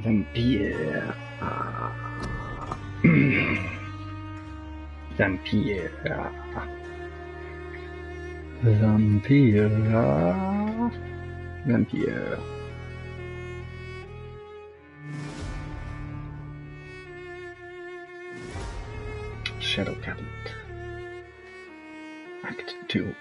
Vampyr. Vampyr. Vampyr. Vampyr. Shadow Cabinet. Act 2.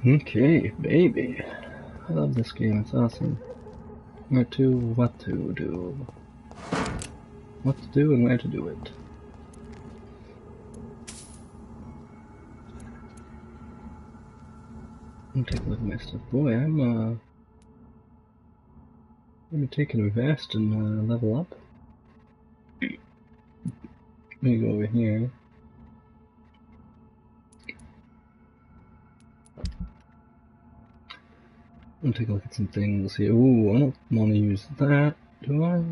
Okay, baby. I love this game, it's awesome. Where to, what to do. What to do and where to do it. Take a look at my stuff. Boy, I'm taking a vest and level up. Let me go over here. I'll take a look at some things here. Ooh, I don't want to use that, do I?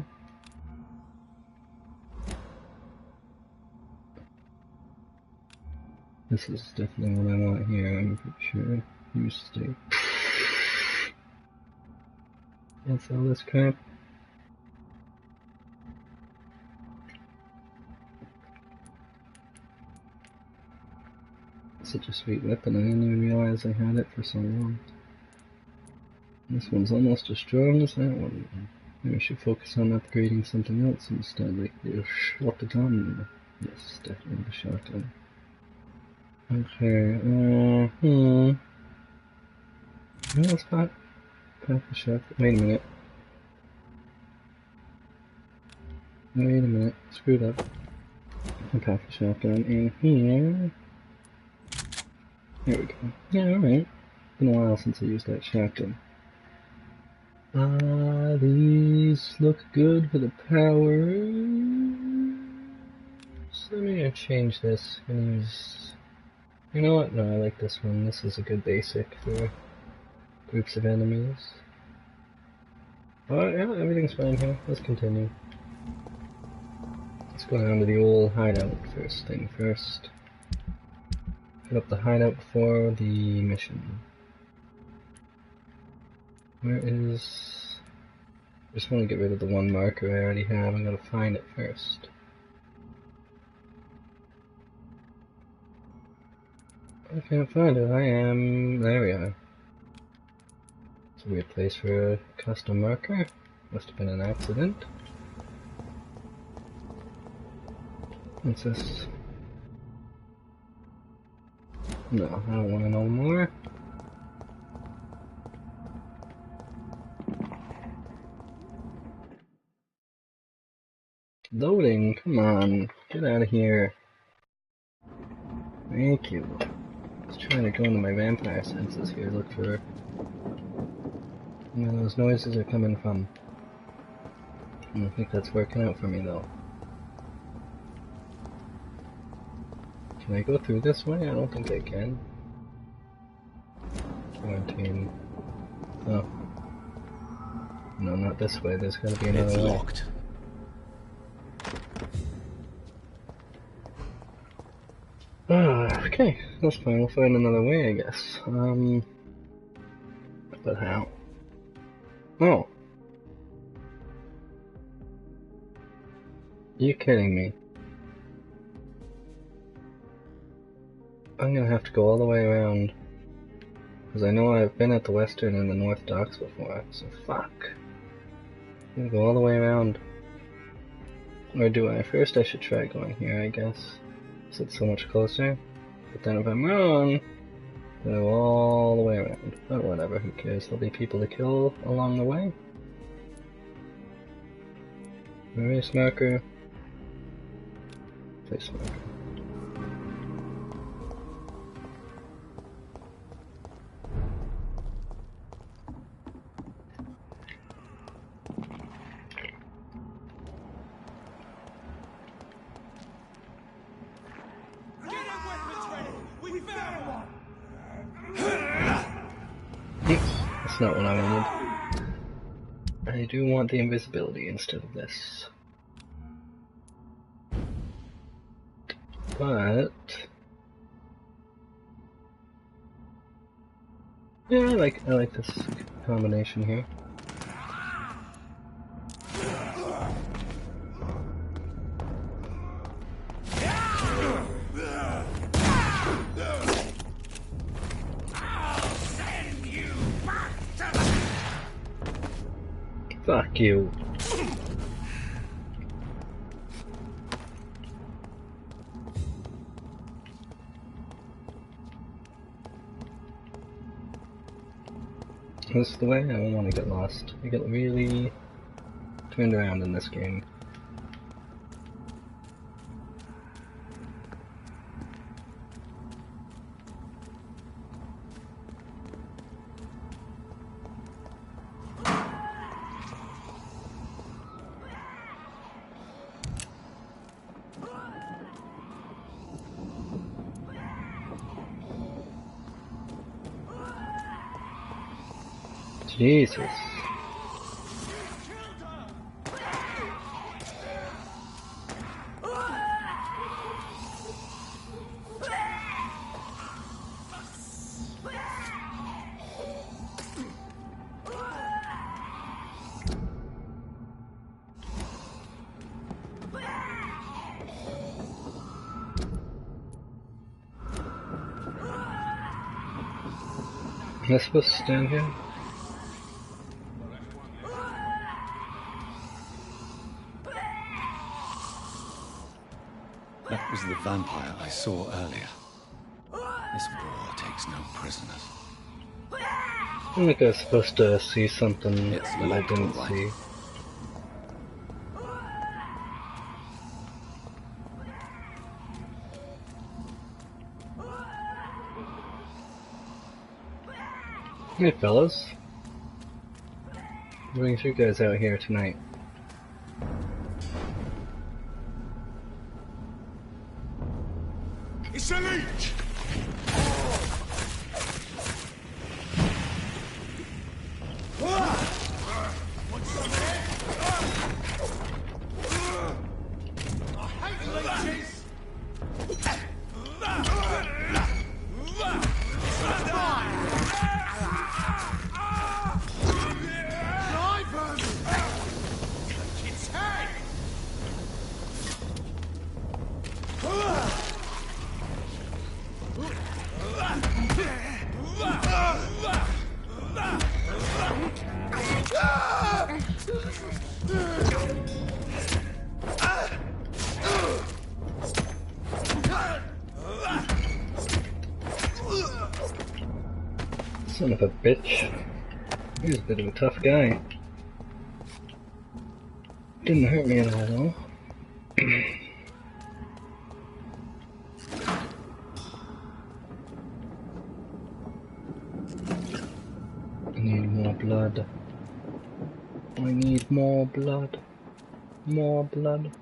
This is definitely what I want here, I'm pretty sure. Use state. That's all this crap. Such a sweet weapon, I didn't even realize I had it for so long. This one's almost as strong as that one. Maybe I should focus on upgrading something else instead, like the shotgun. Yes, definitely the shotgun. Okay, no, let's pack the shotgun. Wait a minute. Wait a minute, screwed up. I'll pack the shotgun in here. There we go. Yeah, alright. Been a while since I used that shotgun. These look good for the power. So let me change this and use... You know what? No, I like this one. This is a good basic for groups of enemies. Alright, yeah, everything's fine here. Let's continue. Let's go down to the old hideout first thing first. Put up the hideout for the mission. Where is... I just want to get rid of the one marker I already have. I'm going to find it first. I can't find it. I am... There we are. It's a weird place for a custom marker. Must have been an accident. What's this? No, I don't want to know more. Loading, come on, get out of here. Thank you. I was trying to go into my vampire senses here, look for where those noises are coming from. I don't think that's working out for me though. Can I go through this way? I don't think I can. Quarantine. Oh. No, not this way. There's gotta be another way. It's locked. Okay, that's fine. We'll find another way, I guess. But how? Oh. You're kidding me. I'm gonna have to go all the way around. Because I know I've been at the western and the north docks before, so fuck. I'm gonna go all the way around. Or do I? First I should try going here, I guess. Because it's so much closer. But then if I'm wrong, go all the way around. But whatever, who cares? There'll be people to kill along the way. Race marker. Place marker. That's not what I wanted. I do want the invisibility instead of this. But yeah, I like this combination here. Fuck you. This is the way? I don't want to get lost. I get really turned around in this game. Jesus. Am I supposed to stand here? That was the vampire I saw earlier. This war takes no prisoners. I think I was supposed to see something that I didn't see. Hey fellas, what brings you guys out here tonight? It's a leech! I hate leeches! Son of a bitch. He's a bit of a tough guy. Didn't hurt me at all though. I need more blood. I need more blood. More blood.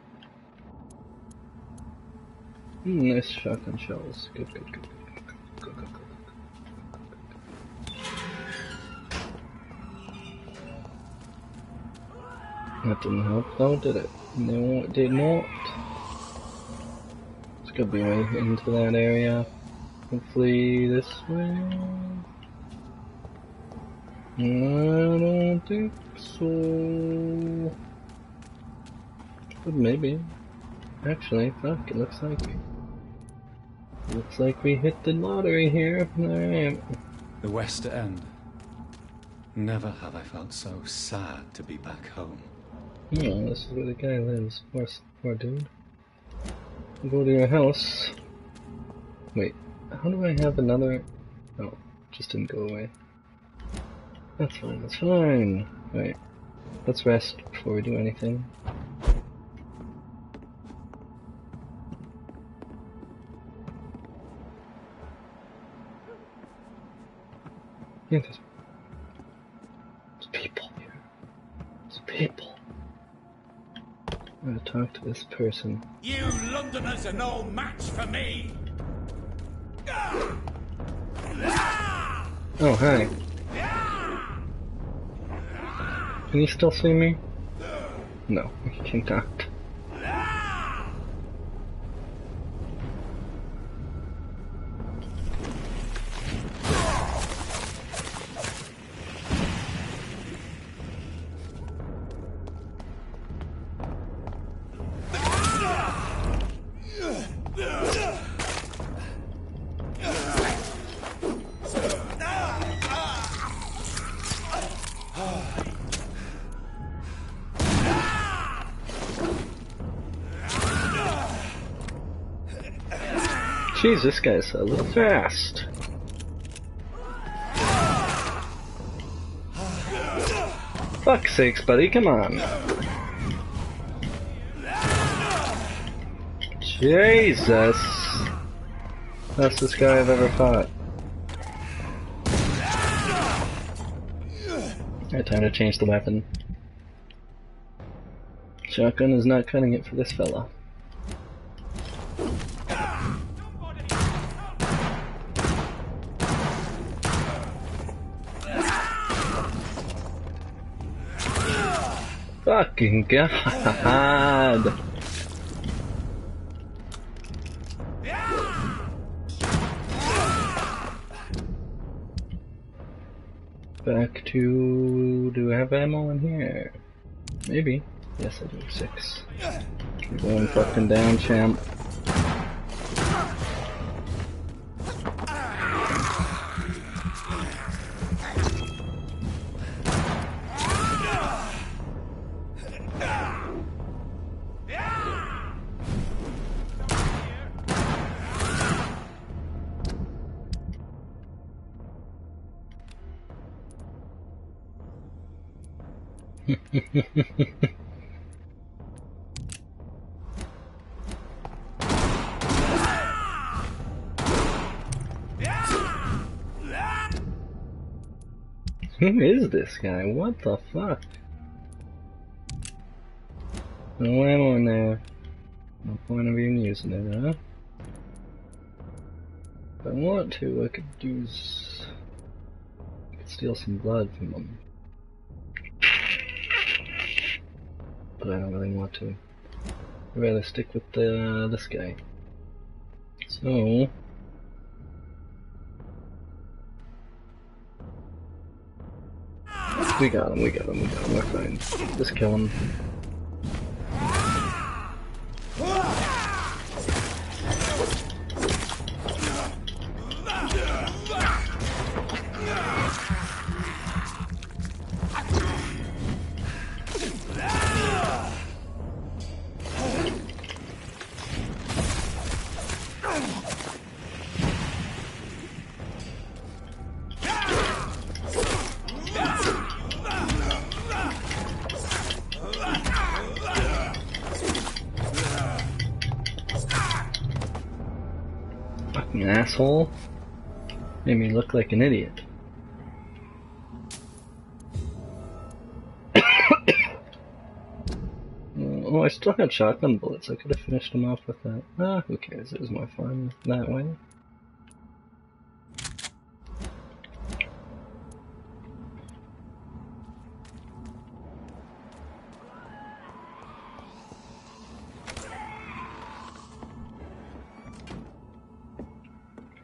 Nice shotgun shells. Good, good, good. Good, good, good. That didn't help though, did it? No, it did not. It's gonna be way into that area. Hopefully this way. I don't think so. But maybe. Actually, fuck, it looks like we hit the lottery here. Alright. The West End. Never have I felt so sad to be back home. Yeah, this is where the guy lives. Poor dude. Go to your house. Wait, how do I have another? Oh, just didn't go away. That's fine, that's fine. Wait, let's rest before we do anything. Yeah, there's people here. There's people. I'm gonna talk to this person. You Londoners are no match for me! Oh, hi. Can you still see me? No, you cannot. Jeez, this guy's a little fast. Fuck's sakes, buddy, come on. Jesus. Fastest guy I've ever fought. Alright, time to change the weapon. Shotgun is not cutting it for this fella. Fucking god! Back to... do I have ammo in here? Maybe. Yes, I do. 6. Keep going fucking down, champ. Who is this guy? What the fuck? No ammo in there. No point of even using it, huh? If I want to, I could use... I could steal some blood from him. But I don't really want to. I'd rather stick with this guy. So... we got him, we're fine. Just kill him. Fucking asshole. Made me look like an idiot. Oh, I still had shotgun bullets. I could have finished him off with that. Ah, who cares? It was more fun that way.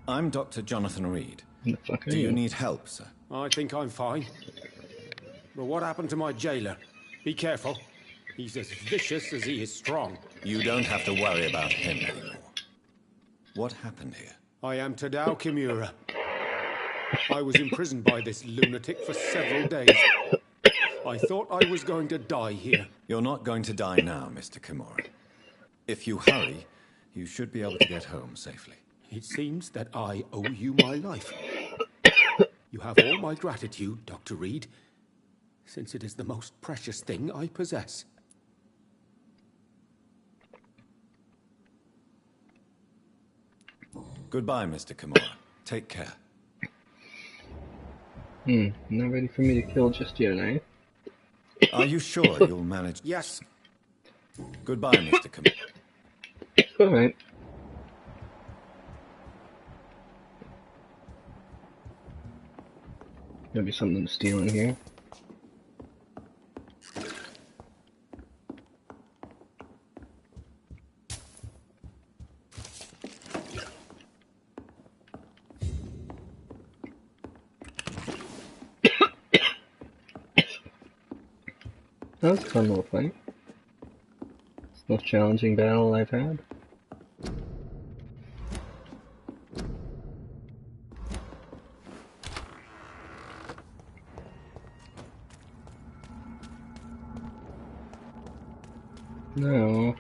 I'm Dr. Jonathan Reed. Who the fuck are Do you you? need help, sir? I think I'm fine. But what happened to my jailer? Be careful. He's as vicious as he is strong. You don't have to worry about him anymore. What happened here? I am Tadao Kimura. I was imprisoned by this lunatic for several days. I thought I was going to die here. You're not going to die now, Mr. Kimura. If you hurry, you should be able to get home safely. It seems that I owe you my life. You have all my gratitude, Dr. Reed, since it is the most precious thing I possess. Goodbye, Mr. Kimura. Take care. Not ready for me to kill just yet, eh? Are you sure you'll manage? Yes. Goodbye, Mr. Kimura. Alright. There'll be something to steal in here. That was a fun little fight. It's the most challenging battle I've had. No.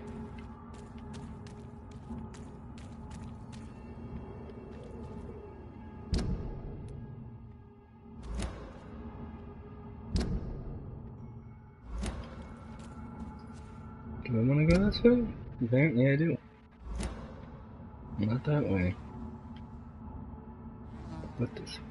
Do I want to go this way? Apparently I do. Not that way. But this way.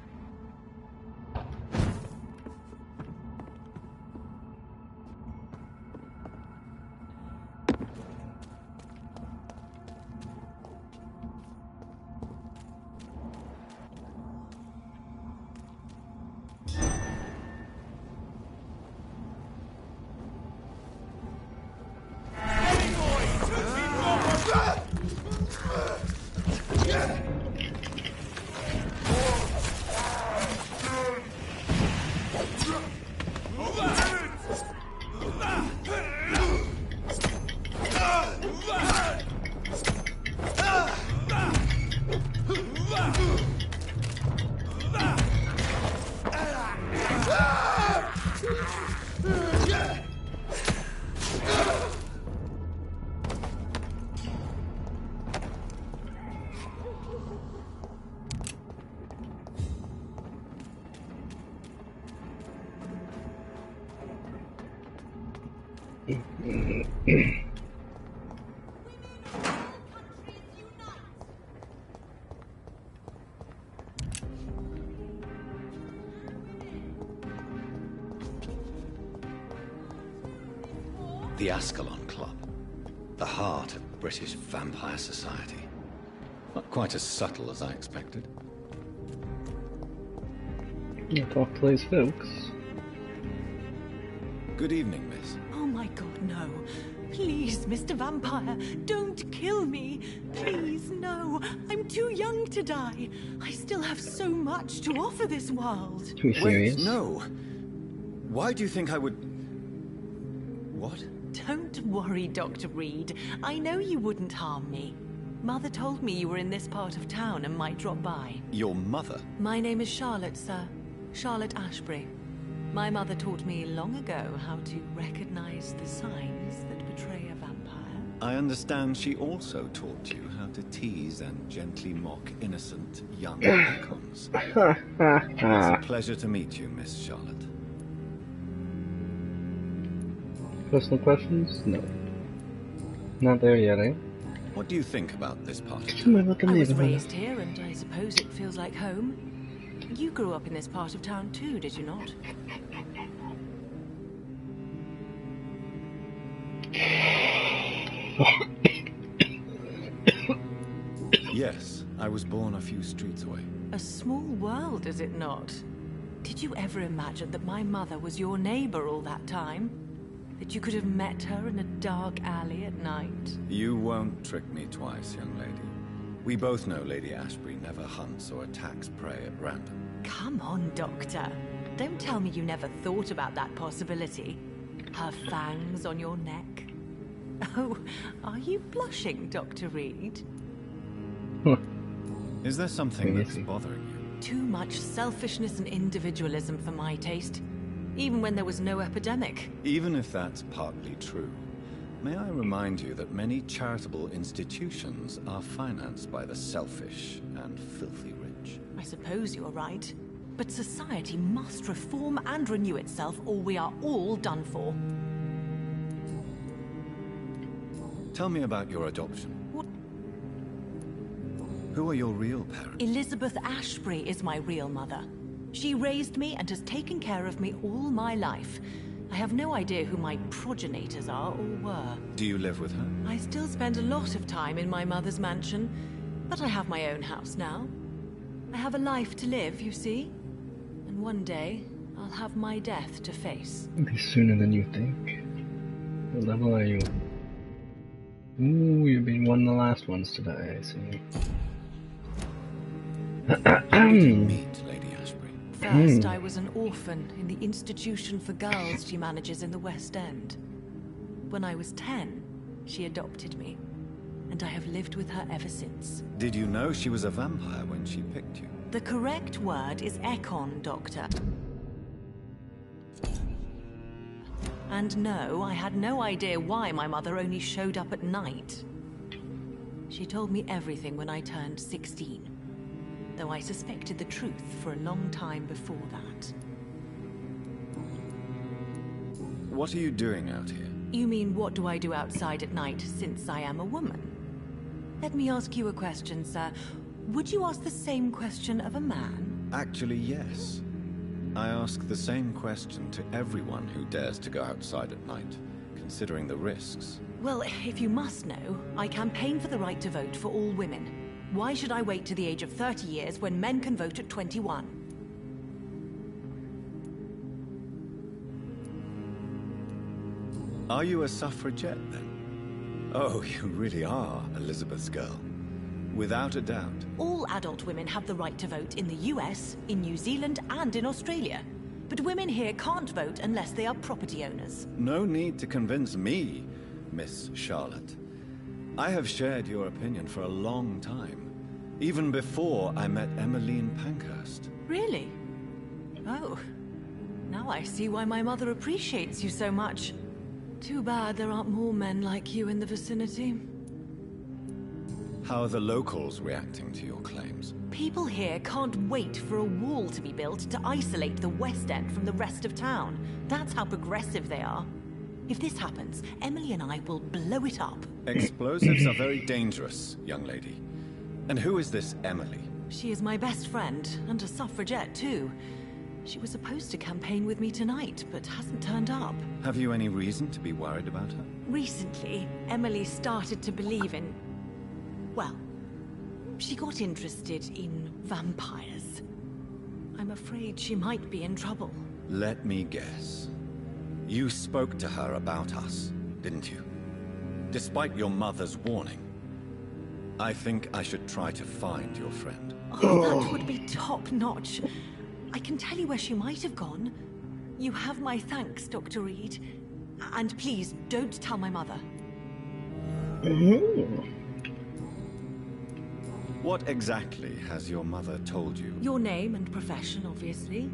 The Ascalon Club. The heart of British vampire society. Not quite as subtle as I expected. Yeah, talk to these folks. Good evening, miss. Oh my god, no. Please, Mr. Vampire, don't kill me. Please, no. I'm too young to die. I still have so much to offer this world. Are you serious? Wait, no. Why do you think I would... What? Don't worry, Dr. Reed. I know you wouldn't harm me. Mother told me you were in this part of town and might drop by. Your mother? My name is Charlotte, sir. Charlotte Ashbury. My mother taught me long ago how to recognize the signs that betray a vampire. I understand she also taught you how to tease and gently mock innocent young icons. It's a pleasure to meet you, Miss Charlotte. Personal questions? No. Not there yet, eh? What do you think about this part of Tell me town? about the I was neighborhood. raised here, and I suppose it feels like home. You grew up in this part of town too, did you not? Yes, I was born a few streets away. A small world, is it not? Did you ever imagine that my mother was your neighbor all that time? That you could have met her in a dark alley at night? You won't trick me twice, young lady. We both know Lady Ashbury never hunts or attacks prey at random. Come on, Doctor. Don't tell me you never thought about that possibility. Her fangs on your neck. Oh, are you blushing, Dr. Reed? Is there something that's Crazy. bothering you? Too much selfishness and individualism for my taste. Even when there was no epidemic. Even if that's partly true, may I remind you that many charitable institutions are financed by the selfish and filthy rich. I suppose you're right. But society must reform and renew itself, or we are all done for. Tell me about your adoption. What? Who are your real parents? Elizabeth Ashbury is my real mother. She raised me and has taken care of me all my life. I have no idea who my progenitors are or were. Do you live with her? I still spend a lot of time in my mother's mansion, but I have my own house now. I have a life to live, you see. And one day, I'll have my death to face. It'll be sooner than you think. What level are you? Ooh, you've been one of the last ones today, I see. How did you meet Lady Ashbury? First, I was an orphan in the institution for girls she manages in the West End. When I was 10, she adopted me, and I have lived with her ever since. Did you know she was a vampire when she picked you? The correct word is Ekon, Doctor. And no, I had no idea why my mother only showed up at night. She told me everything when I turned 16, though I suspected the truth for a long time before that. What are you doing out here? You mean, what do I do outside at night since I am a woman? Let me ask you a question, sir. Would you ask the same question of a man? Actually, yes. I ask the same question to everyone who dares to go outside at night, considering the risks. Well, if you must know, I campaign for the right to vote for all women. Why should I wait to the age of 30 years when men can vote at 21? Are you a suffragette, then? Oh, you really are Elizabeth's girl. Without a doubt. All adult women have the right to vote in the US, in New Zealand, and in Australia. But women here can't vote unless they are property owners. No need to convince me, Miss Charlotte. I have shared your opinion for a long time. Even before I met Emmeline Pankhurst. Really? Oh. Now I see why my mother appreciates you so much. Too bad there aren't more men like you in the vicinity. How are the locals reacting to your claims? People here can't wait for a wall to be built to isolate the West End from the rest of town. That's how progressive they are. If this happens, Emily and I will blow it up. Explosives are very dangerous, young lady. And who is this Emily? She is my best friend, and a suffragette too. She was supposed to campaign with me tonight, but hasn't turned up. Have you any reason to be worried about her? Recently, Emily started to believe in... well, she got interested in vampires. I'm afraid she might be in trouble. Let me guess. You spoke to her about us, didn't you? Despite your mother's warning. I think I should try to find your friend. Oh, that would be top-notch. I can tell you where she might have gone. You have my thanks, Dr. Reed. And please, don't tell my mother. What exactly has your mother told you? Your name and profession, obviously.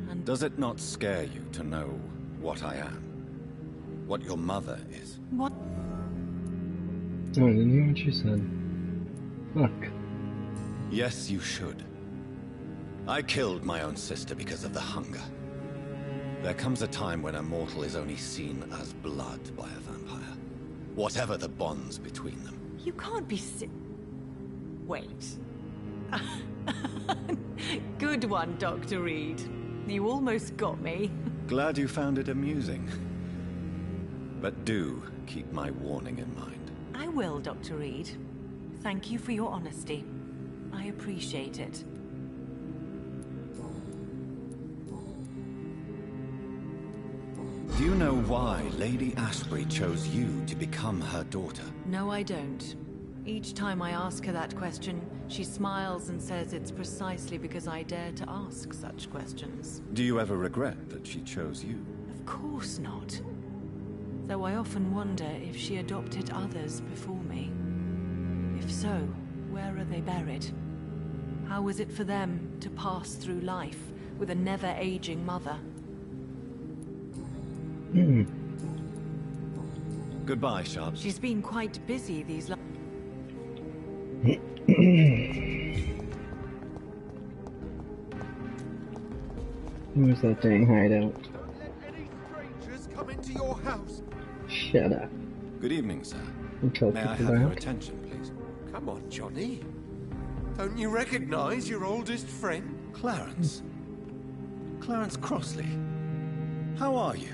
And Does it not scare you to know what I am? What your mother is? what? Oh, I didn't hear what she said. Fuck. Yes, you should. I killed my own sister because of the hunger. There comes a time when a mortal is only seen as blood by a vampire. Whatever the bonds between them. You can't be Wait. Good one, Dr. Reed. You almost got me. Glad you found it amusing. But do keep my warning in mind. I will, Dr. Reed. Thank you for your honesty. I appreciate it. Do you know why Lady Ashbury chose you to become her daughter? No, I don't. Each time I ask her that question, she smiles and says it's precisely because I dare to ask such questions. Do you ever regret that she chose you? Of course not. Though I often wonder if she adopted others before me. If so, where are they buried? How was it for them to pass through life with a never-aging mother? Goodbye, Sharp. She's been quite busy these last... Where's that dang hideout? Don't let any strangers come into your house. Shut up. Good evening, sir. Don't tell May I people have your that. attention, please? Come on, Johnny. Don't you recognize your oldest friend? Clarence. Clarence Crossley. How are you?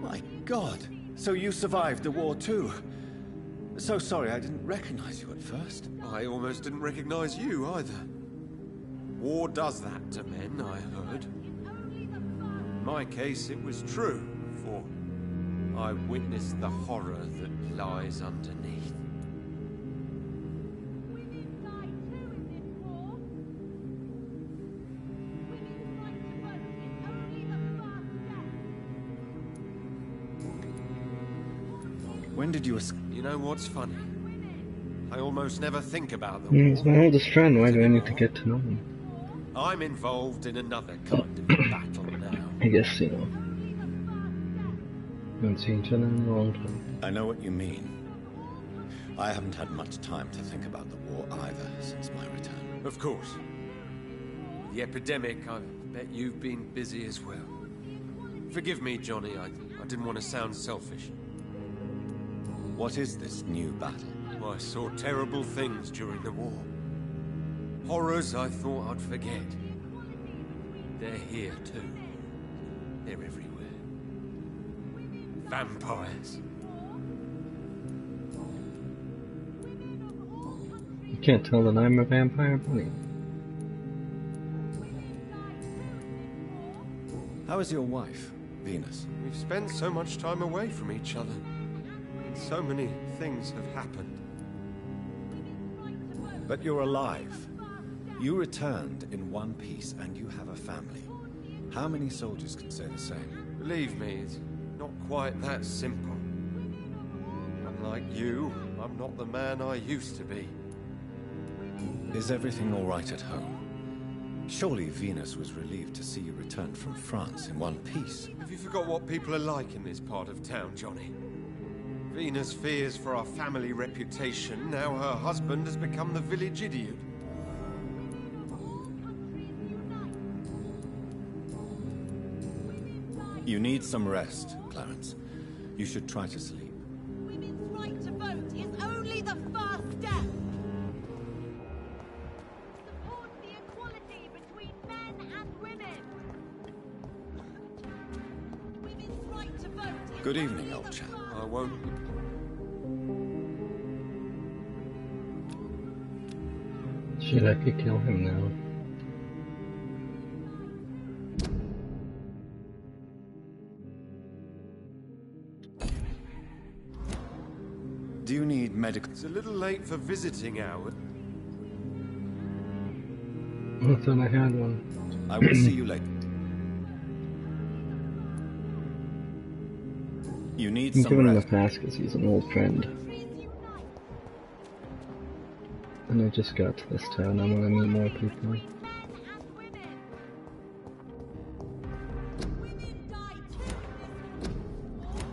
My God. So you survived the war too. So sorry I didn't recognize you at first. I almost didn't recognize you either. War does that to men, I heard. In my case, it was true, for I witnessed the horror that lies underneath. When did you You know what's funny? I almost never think about the He's war. my oldest friend, why do I need to get to know him? I'm involved in another kind of battle now. I guess, you know. We haven't seen each other in a long time. I know what you mean. I haven't had much time to think about the war either since my return. Of course. The epidemic, I bet you've been busy as well. Forgive me, Johnny, I didn't want to sound selfish. What is this new battle? I saw terrible things during the war. Horrors I thought I'd forget. They're here too. They're everywhere. Vampires. You can't tell that I'm a vampire, buddy. How is your wife, Venus? We've spent so much time away from each other. And so many things have happened. But you're alive. You returned in one piece and you have a family. How many soldiers can say the same? Believe me, it's not quite that simple. Unlike you, I'm not the man I used to be. Is everything all right at home? Surely Venus was relieved to see you return from France in one piece. Have you forgot what people are like in this part of town, Johnny? Venus fears for our family reputation. Now her husband has become the village idiot. You need some rest, Clarence. You should try to sleep. Women's right to vote is only the first step. Support the equality between men and women. Women's right to vote is Good evening, only old the chap. I won't... Shit, I could kill him now. Do you need medical... It's a little late for visiting hours. I thought I had one. I will see you later. You need I'm some giving him a rest. pass because he's an old friend. And I just got to this town, I want to meet more people. men and women. Women die too in this war.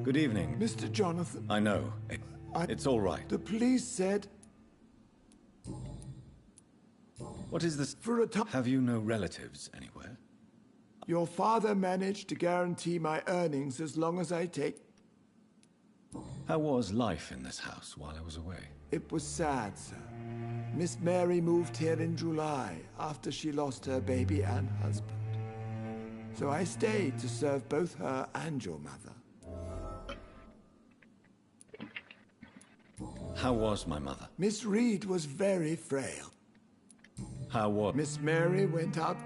Good evening. Mr. Jonathan, I know. It's all right. the police said... What is this? For a time, Have you no relatives anywhere? your father managed to guarantee my earnings as long as I take. How was life in this house while I was away? It was sad, sir. Miss Mary moved here in July after she lost her baby and husband. So I stayed to serve both her and your mother. How was my mother? Miss Reed was very frail. How was... Miss Mary went out.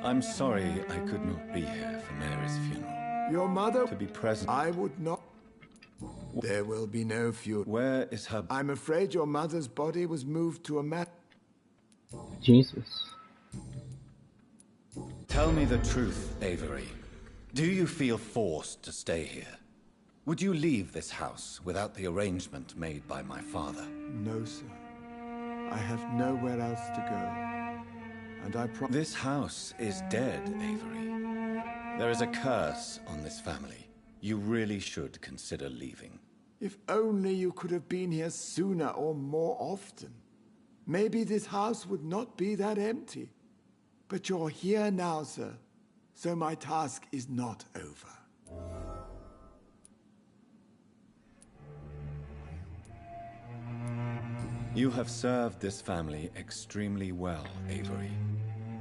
I'm sorry I could not be here for Mary's funeral. Your mother. To be present. I would not. There will be no funeral. Where is her... I'm afraid your mother's body was moved to a mat. Jesus. Tell me the truth, Avery. Do you feel forced to stay here? Would you leave this house without the arrangement made by my father? No, sir. I have nowhere else to go. And I promise. This house is dead, Avery. There is a curse on this family. You really should consider leaving. If only you could have been here sooner or more often. Maybe this house would not be that empty. But you're here now, sir. So my task is not over. You have served this family extremely well, Avery.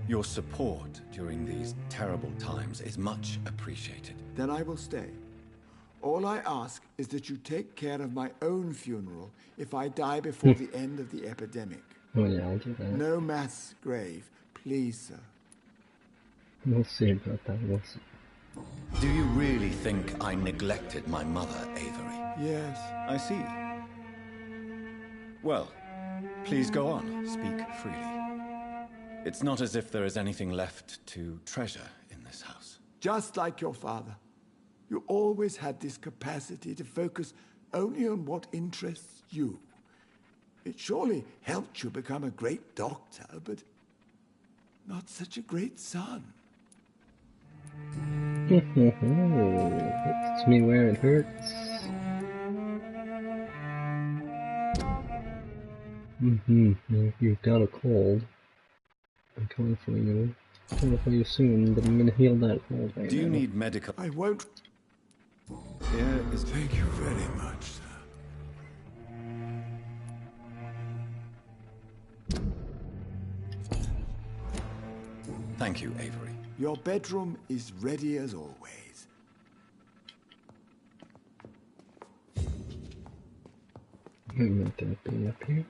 Your support during these terrible times is much appreciated. Then I will stay. All I ask is that you take care of my own funeral if I die before the end of the epidemic. Oh yeah, I'll do that. No mass grave, please, sir. We'll see about that, we'll see. Do you really think I neglected my mother, Avery? Yes. I see. Well, please go on, speak freely. It's not as if there is anything left to treasure in this house. Just like your father. You always had this capacity to focus only on what interests you. It surely helped you become a great doctor, but not such a great son. Hits me where it hurts. If you've got a cold, I'm coming for you. I'm coming for you soon, but I'm gonna heal that cold right Do you now. need medical... I won't. Here is... Thank you very much, sir. Thank you, Avery. Your bedroom is ready as always. Might that be up here?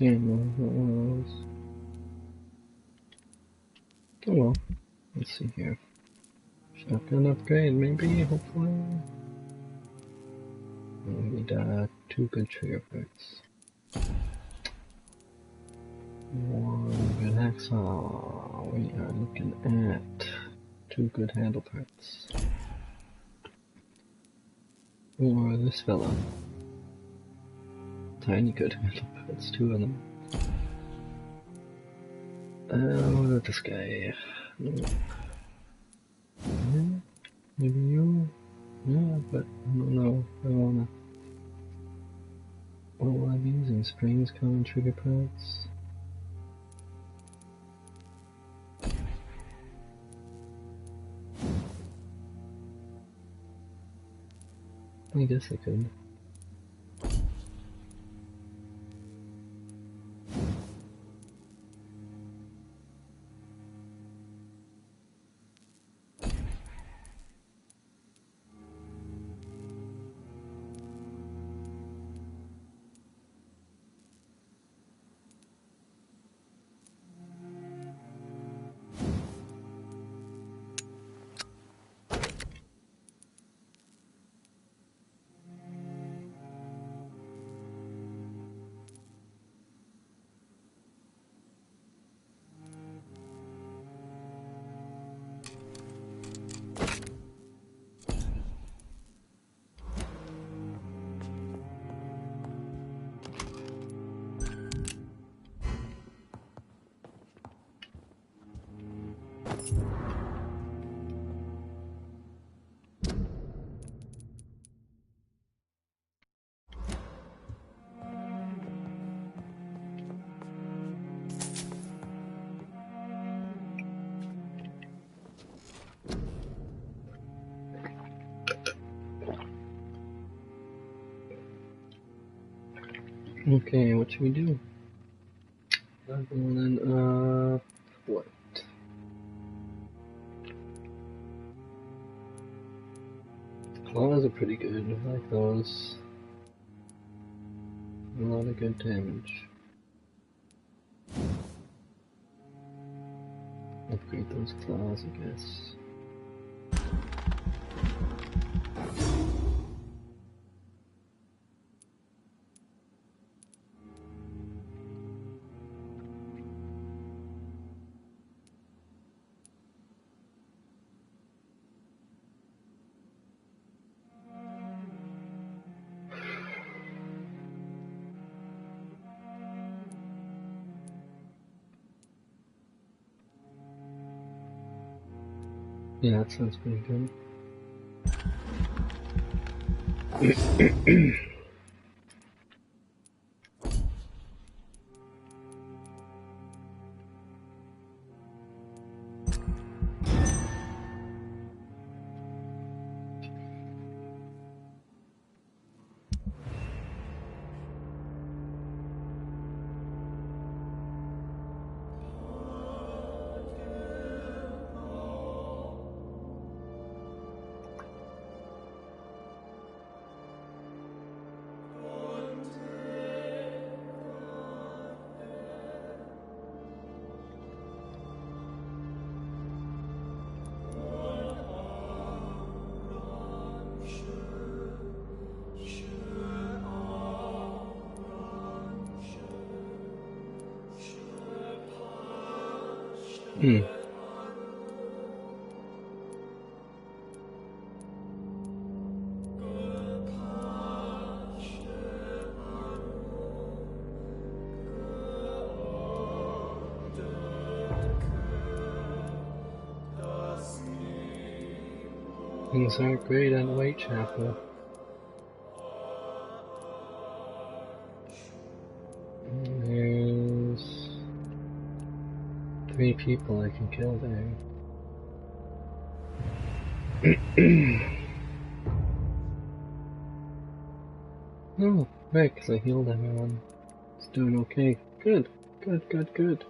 Damn, what was? Oh well, let's see here. Shotgun upgrade, maybe, hopefully. We need 2 good trigger parts. 1 good hacksaw. We are looking at 2 good handle parts. Or this fella. Tiny good handle parts, 2 of them. What about this guy? No. Yeah, maybe you? Yeah, but I don't know. I wanna... What will I be using? Springs, common trigger parts? I guess I could. Okay, what should we do? Then, what? Claws are pretty good. I like those. A lot of good damage. Upgrade those claws, I guess. Yeah, that sounds pretty good. Hmm. Things aren't great at Whitechapel. There's 3 people I can kill there. Oh, right, because I healed everyone. It's doing okay. Good, good, good, good.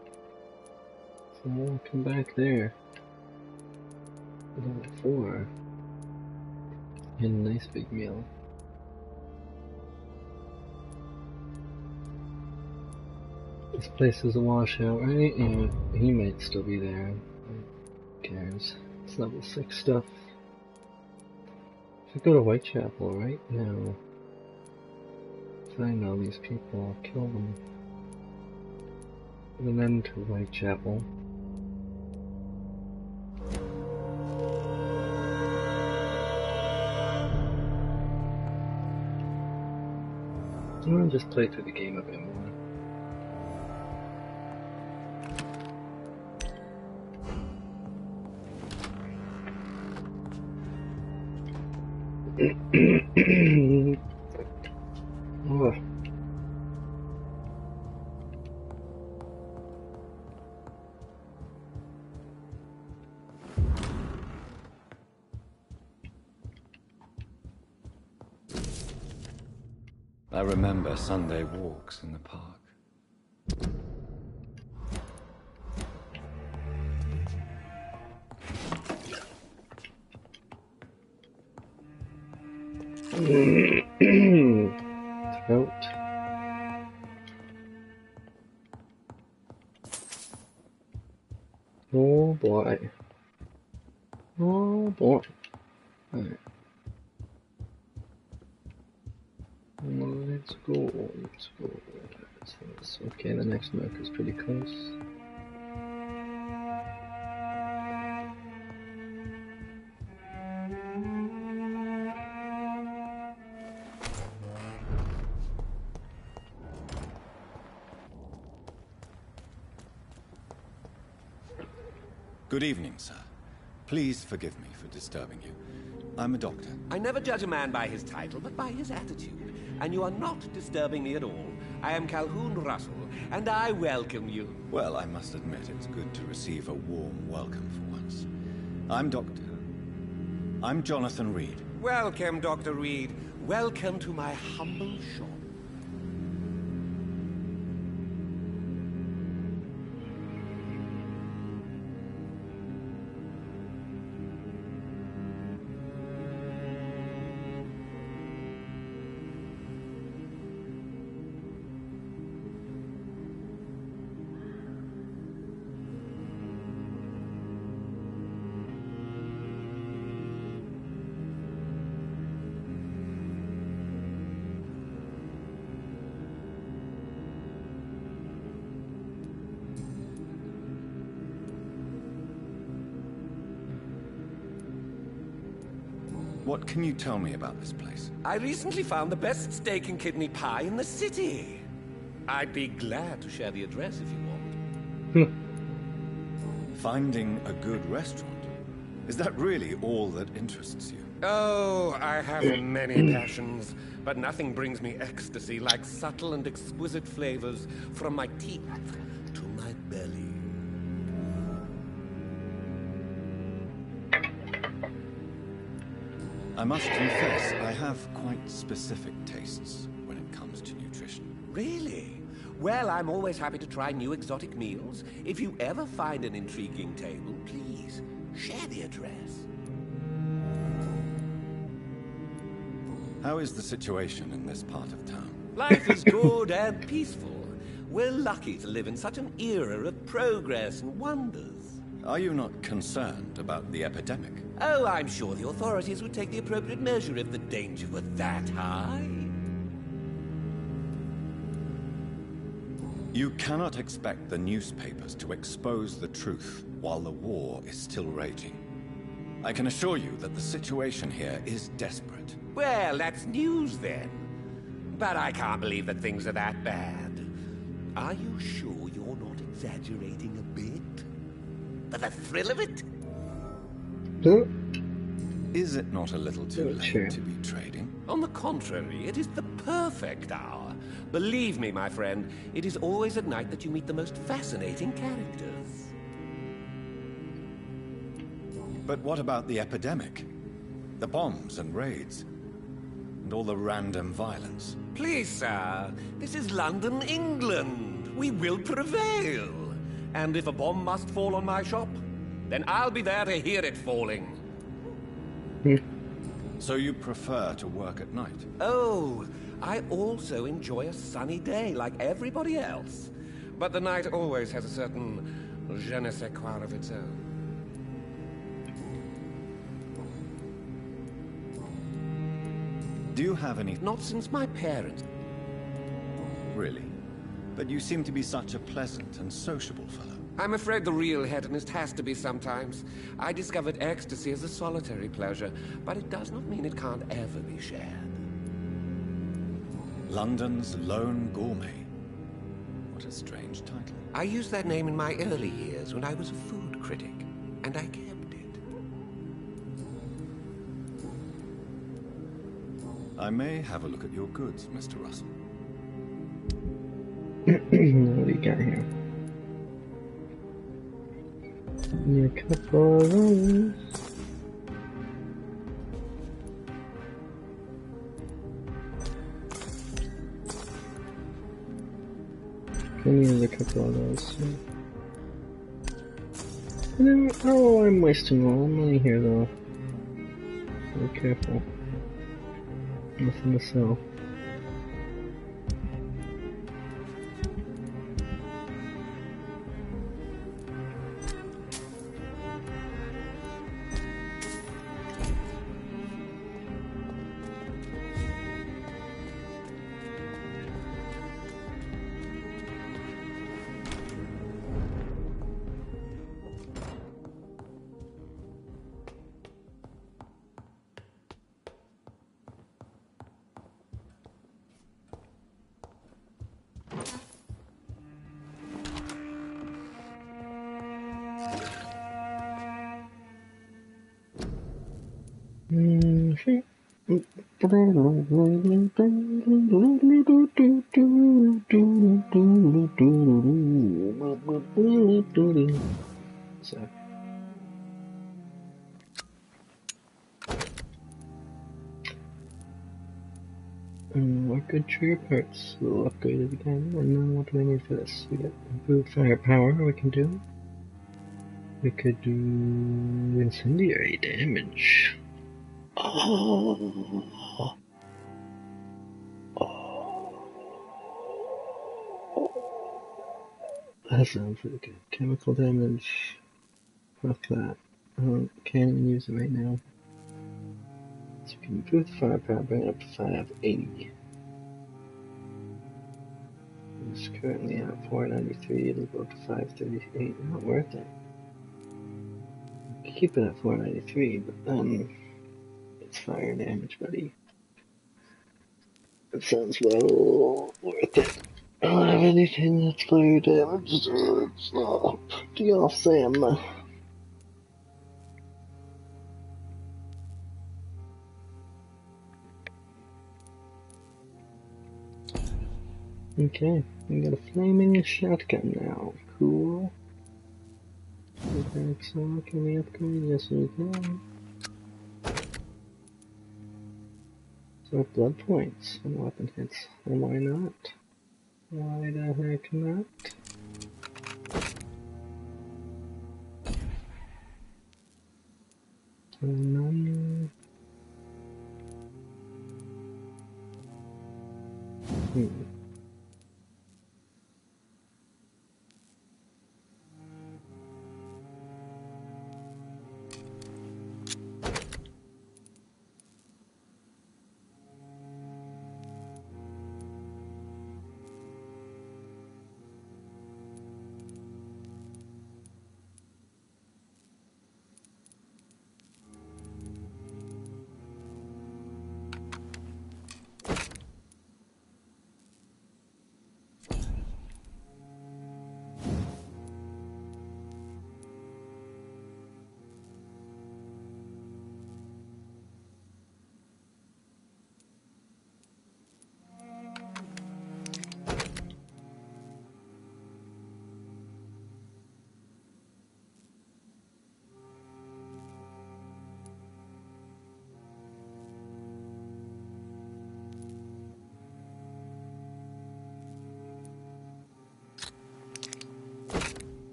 So I'll come back there. Level 4. And a nice big meal. This place is a washout, right? Yeah, he might still be there. Who cares? It's level 6 stuff. Should go to Whitechapel right now. Find all these people, kill them. Put an end to Whitechapel. I'll just play through the game a bit more. Oh. I remember Sunday walks in the park. Throat. Oh boy. Oh boy. Alright. Let's go, let's go. Okay, the next mark is pretty close. Good evening, sir. Please forgive me for disturbing you. I'm a doctor. I never judge a man by his title, but by his attitude. And you are not disturbing me at all. I am Calhoun Russell, and I welcome you. Well, I must admit it's good to receive a warm welcome for once. I'm Jonathan Reed. Welcome, Dr. Reed. Welcome to my humble shop. What can you tell me about this place? I recently found the best steak and kidney pie in the city. I'd be glad to share the address if you want. Finding a good restaurant? Is that really all that interests you? Oh, I have many passions, but nothing brings me ecstasy like subtle and exquisite flavors from my teeth to my belly. I must confess, I have quite specific tastes when it comes to nutrition. Really? Well, I'm always happy to try new exotic meals. If you ever find an intriguing table, please share the address. How is the situation in this part of town? Life is good and peaceful. We're lucky to live in such an era of progress and wonders. Are you not concerned about the epidemic? Oh, I'm sure the authorities would take the appropriate measure if the danger were that high. You cannot expect the newspapers to expose the truth while the war is still raging. I can assure you that the situation here is desperate. Well, that's news then. But I can't believe that things are that bad. Are you sure you're not exaggerating a bit? For the thrill of it? Is it not a little too late to be trading? On the contrary, it is the perfect hour. Believe me, my friend, it is always at night that you meet the most fascinating characters. But what about the epidemic? The bombs and raids? And all the random violence? Please, sir, this is London, England. We will prevail. And if a bomb must fall on my shop, then I'll be there to hear it falling. So you prefer to work at night? Oh, I also enjoy a sunny day like everybody else. But the night always has a certain je ne sais quoi of its own. Do you have any... Not since my parents... Really? But you seem to be such a pleasant and sociable fellow. I'm afraid the real hedonist has to be sometimes. I discovered ecstasy as a solitary pleasure, but it does not mean it can't ever be shared. London's Lone Gourmet. What a strange title. I used that name in my early years when I was a food critic, and I kept it. I may have a look at your goods, Mr. Russell. What do you got here? A couple of those. Can use a couple of those. Oh, I'm wasting all money here though. Be careful. Nothing to sell. So. Good trigger parts. We'll upgrade it again. And then what do we need for this? We got improved firepower we can do. We could do incendiary damage. Oh. That sounds really good. Chemical damage. Fuck that. Can't use it right now. So we can improve the firepower, bring it up to 580. It's currently at 493. It'll go to 538. Not worth it. Keep it at 493, but then it's fire damage, buddy. It sounds well worth it. I don't have anything that's fire damage, so it's not pretty awesome. Okay, we got a flaming shotgun now. Cool. So can we upgrade? Yes, we can. So blood points and weapon hits. And why not? Why the heck not? None.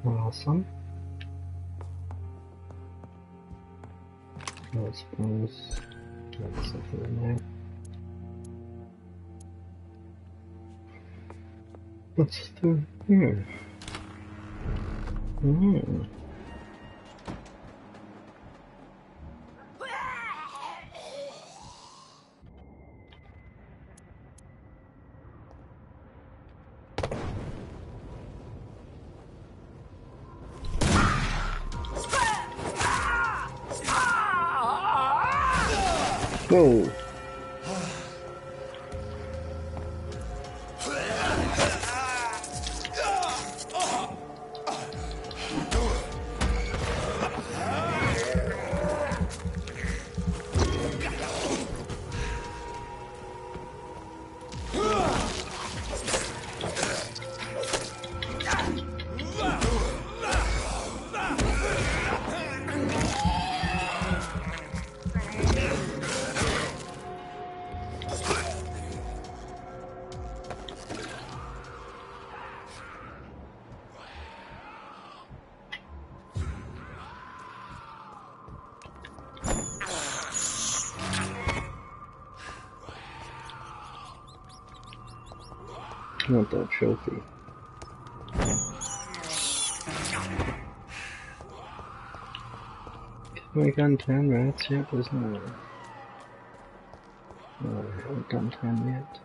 Awesome. I suppose that's something in there. What's through here? Whoa! Not that trophy. Have I done 10 rats yet? There's no. No, I haven't done 10 yet.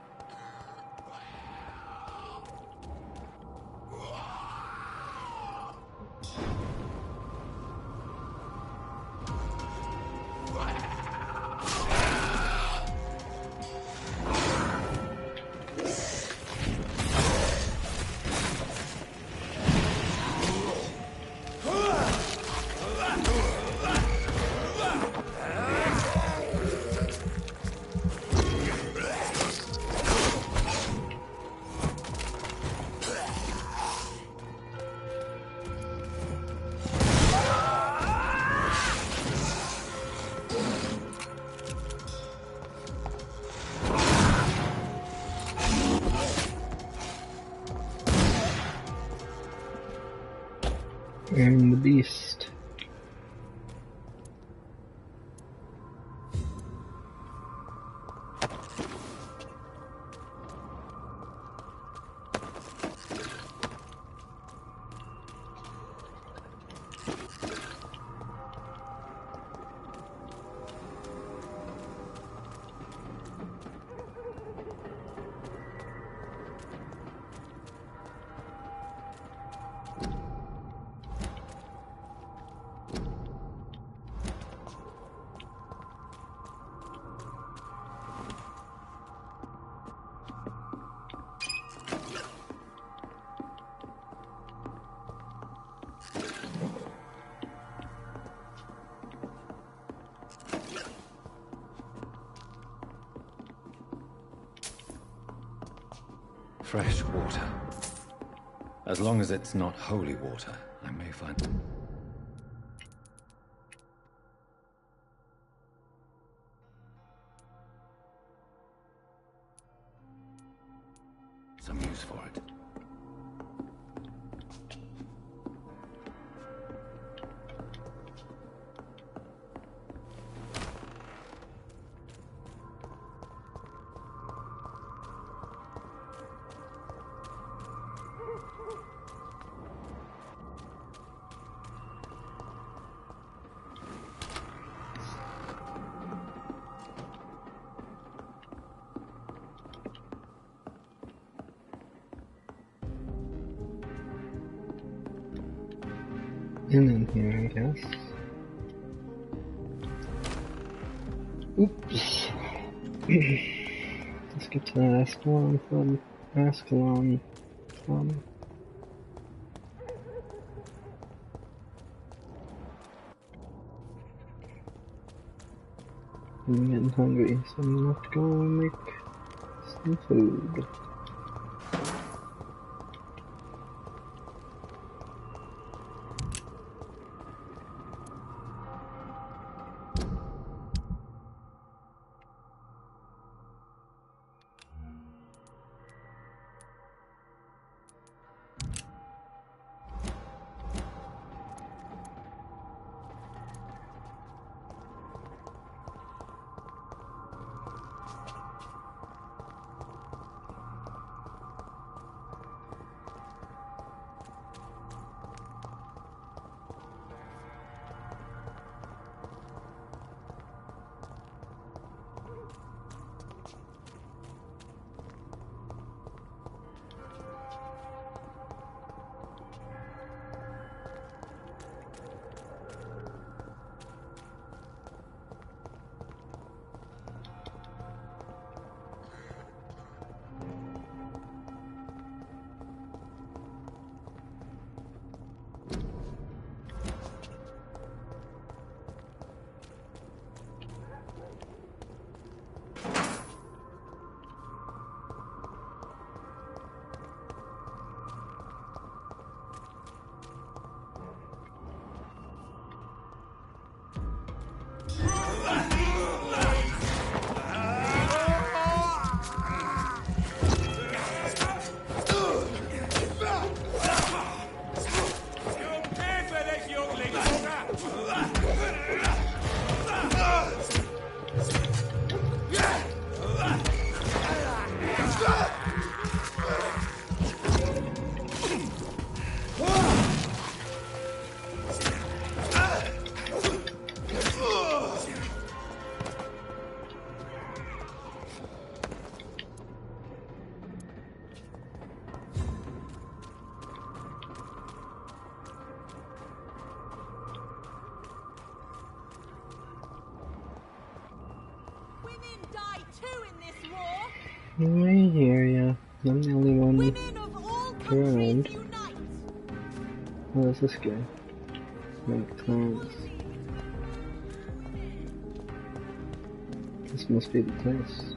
And the beast. Fresh water. As long as it's not holy water, I may find... some use for it. And in here, I guess. Oops. Let's get to that Ascalon from Ascalon from. I'm getting hungry, so I'm gonna have to go and make some food. too in this war. I hear ya. I'm the only one Women of all countries around. unite. Oh, that's this guy. Like Clarence. This must be the place.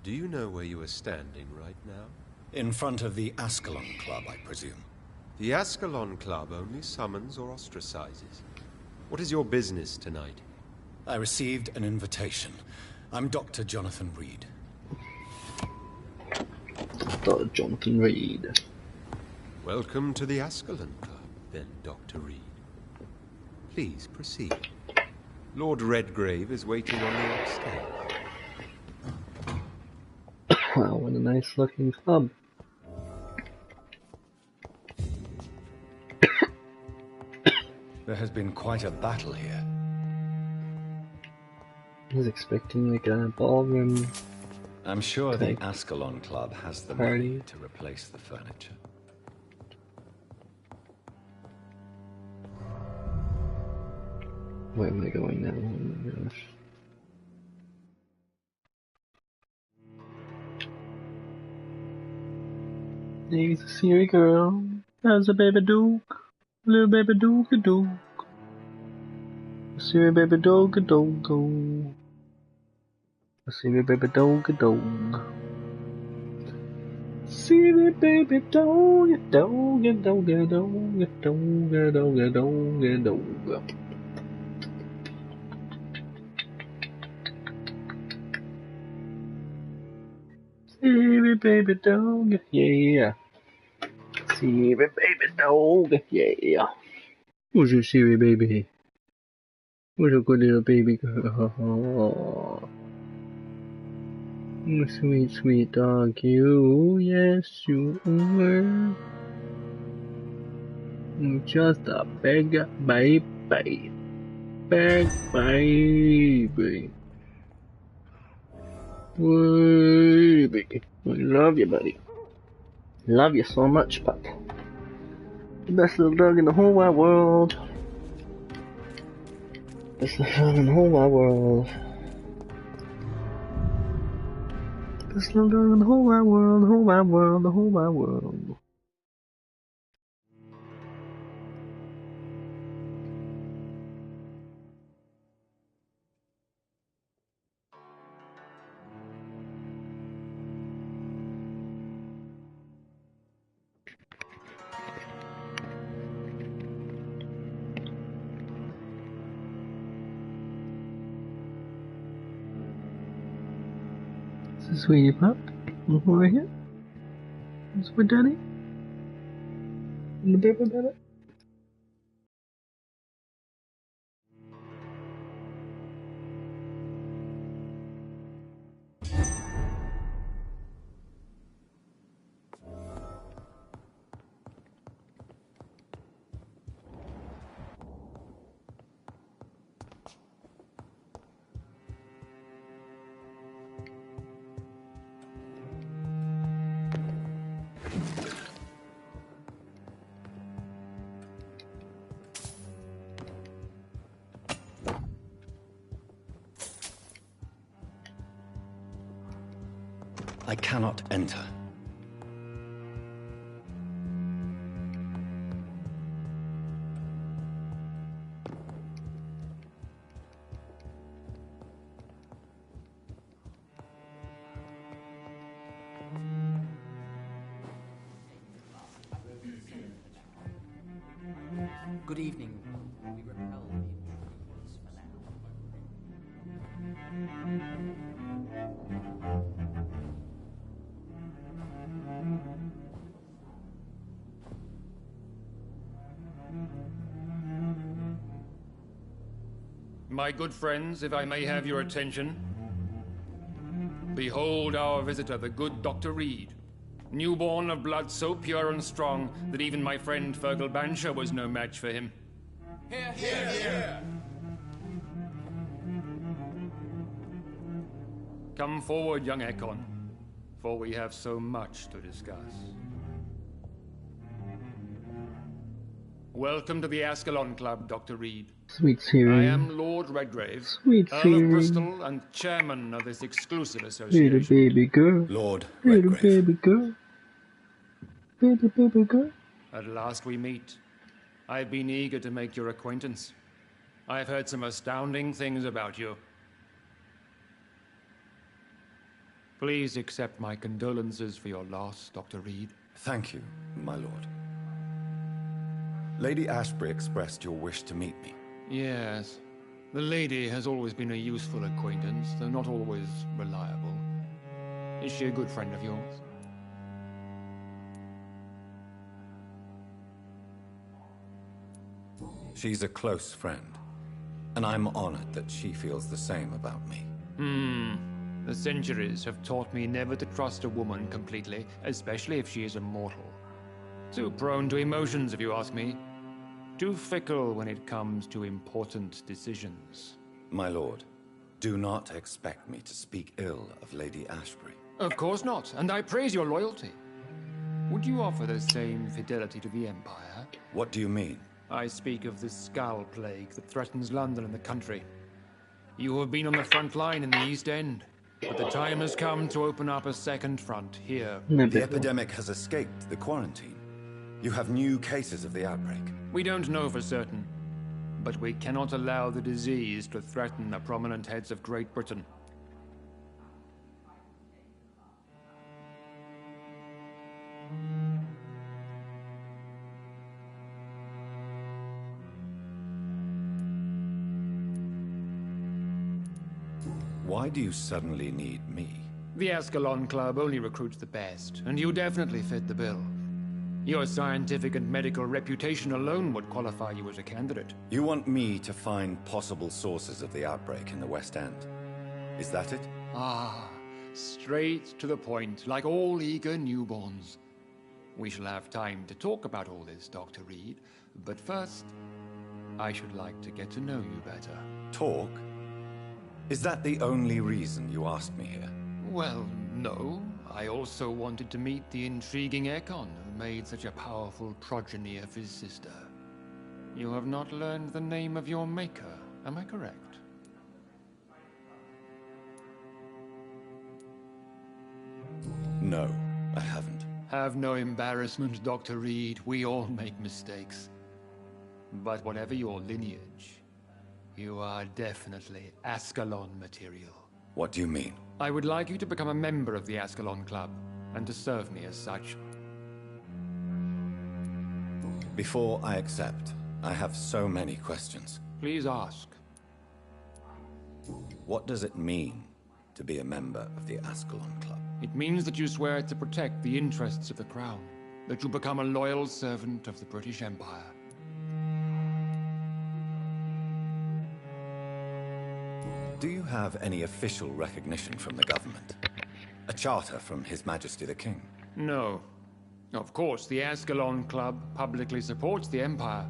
Do you know where you are standing right now? In front of the Ascalon Club, I presume. The Ascalon Club only summons or ostracizes. What is your business tonight? I received an invitation. I'm Dr. Jonathan Reed. Dr. Jonathan Reed. Welcome to the Ascalon Club, then, Dr. Reed. Please proceed. Lord Redgrave is waiting on the upstairs. Wow, what a nice looking club. There has been quite a battle here. I was expecting like a ballroom. I'm sure the Like Ascalon Club has the party. money to replace the furniture. Where am I going now? Oh my gosh. He's a Siri girl. How's a baby Duke? Little baby Duke a Duke. Siri baby dog a dog go. Siri baby dog a dog. Siri baby dog a dog a dog a dog a dog a dog a dog a dog. Siri baby dog, yeah. Siri baby dog, yeah. Who's your Siri baby? Who's a good little baby girl? Sweet, sweet dog, you, yes, you are. Just a big baby. Big baby. Baby. I love you, buddy. Love you so much, pup. The best little dog in the whole wide world. Best little dog in the whole wide world. Best little dog in the whole wide world, the whole wide world, the whole wide world. Is this sweetie pup? Over here? Is with daddy? And the baby baby? I cannot enter. Good evening. We repel the intruders for now. My good friends, if I may have your attention. Behold our visitor, the good Dr. Reed. Newborn of blood so pure and strong that even my friend Fergal Bansher was no match for him. Here, here, here! Come forward, young Ekon, for we have so much to discuss. Welcome to the Ascalon Club, Dr. Reed. Sweet Siri. I am Lord Redgrave, Sweet Earl Siri. of Bristol and chairman of this exclusive Little association. baby girl. Lord Little Redgrave. baby girl. Baby, baby girl. At last we meet. I've been eager to make your acquaintance. I've heard some astounding things about you. Please accept my condolences for your loss, Dr. Reed. Thank you, my lord. Lady Ashbury expressed your wish to meet me. Yes. The lady has always been a useful acquaintance, though not always reliable. Is she a good friend of yours? She's a close friend, and I'm honored that she feels the same about me. The centuries have taught me never to trust a woman completely, especially if she is immortal. Too prone to emotions, if you ask me. Too fickle when it comes to important decisions. My lord, do not expect me to speak ill of Lady Ashbury. Of course not, and I praise your loyalty. Would you offer the same fidelity to the Empire? What do you mean? I speak of the Skull Plague that threatens London and the country. You have been on the front line in the East End, but the time has come to open up a second front here. The epidemic has escaped the quarantine. You have new cases of the outbreak. We don't know for certain, but we cannot allow the disease to threaten the prominent heads of Great Britain. Why do you suddenly need me? The Ascalon Club only recruits the best, and you definitely fit the bill. Your scientific and medical reputation alone would qualify you as a candidate. You want me to find possible sources of the outbreak in the West End. Is that it? Ah, straight to the point, like all eager newborns. We shall have time to talk about all this, Dr. Reed, but first, I should like to get to know you better. Talk? Is that the only reason you asked me here? Well, no. I also wanted to meet the intriguing Ekon who made such a powerful progeny of his sister. You have not learned the name of your maker, am I correct? No, I haven't. Have no embarrassment, Dr. Reed. We all make mistakes. But whatever your lineage, you are definitely Ascalon material. What do you mean? I would like you to become a member of the Ascalon Club, and to serve me as such. Before I accept, I have so many questions. Please ask. What does it mean to be a member of the Ascalon Club? It means that you swear to protect the interests of the Crown, that you become a loyal servant of the British Empire. Do you have any official recognition from the government? A charter from His Majesty the King? No. Of course, the Ascalon Club publicly supports the Empire,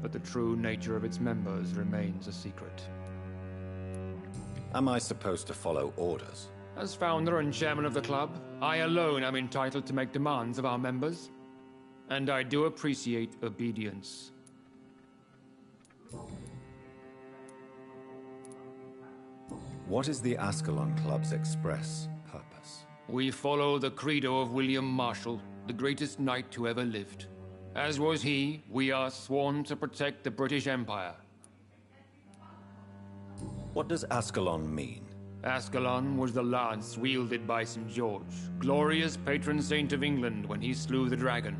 but the true nature of its members remains a secret. Am I supposed to follow orders? As founder and chairman of the club, I alone am entitled to make demands of our members, and I do appreciate obedience. What is the Ascalon Club's express purpose? We follow the credo of William Marshall, the greatest knight who ever lived. As was he, we are sworn to protect the British Empire. What does Ascalon mean? Ascalon was the lance wielded by St. George, glorious patron saint of England when he slew the dragon.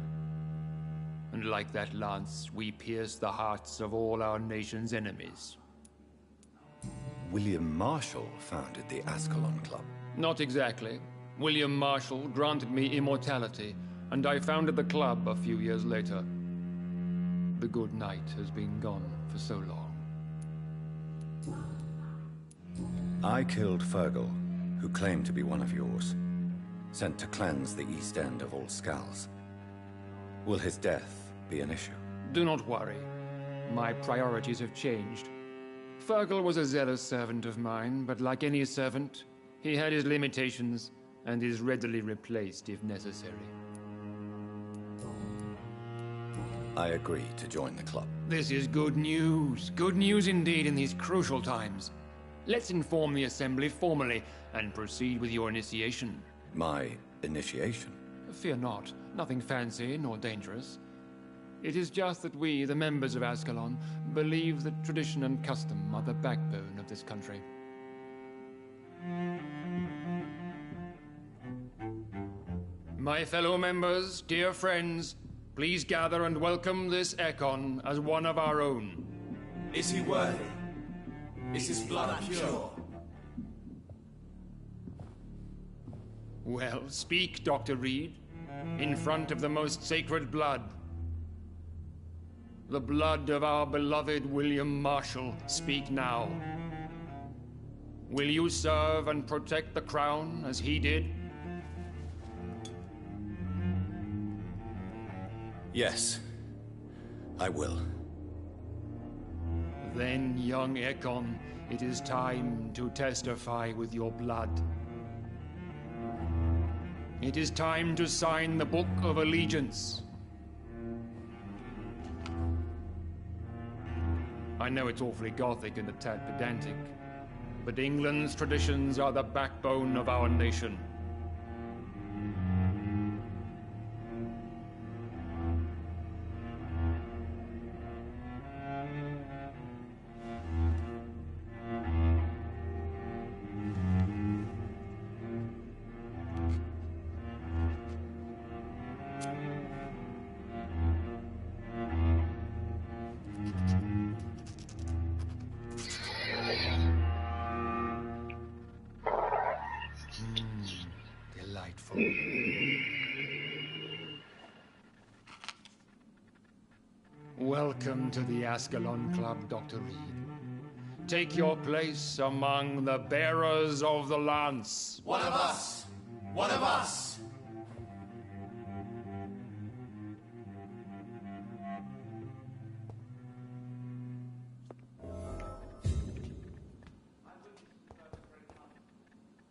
and like that lance, we pierce the hearts of all our nation's enemies. William Marshall founded the Ascalon Club. Not exactly. William Marshall granted me immortality, and I founded the club a few years later. The good knight has been gone for so long. I killed Fergal, who claimed to be one of yours, sent to cleanse the East End of all Skulls. Will his death be an issue? Do not worry. My priorities have changed. Fergal was a zealous servant of mine, but like any servant, he had his limitations and is readily replaced if necessary. I agree to join the club. This is good news. Good news indeed in these crucial times. Let's inform the Assembly formally and proceed with your initiation. My initiation? Fear not. Nothing fancy nor dangerous. It is just that we, the members of Ascalon, believe that tradition and custom are the backbone of this country. My fellow members, dear friends, please gather and welcome this Ekon as one of our own. Is he worthy? Is his blood pure? Well, speak, Dr. Reed, in front of the most sacred blood. The blood of our beloved William Marshall, speak now. Will you serve and protect the crown as he did? Yes, I will. Then, young Ekon, it is time to testify with your blood. It is time to sign the Book of Allegiance. I know it's awfully gothic and a tad pedantic, but England's traditions are the backbone of our nation. Delightful. Welcome to the Ascalon Club, Dr. Reed. Take your place among the bearers of the lance. One of us! One of us!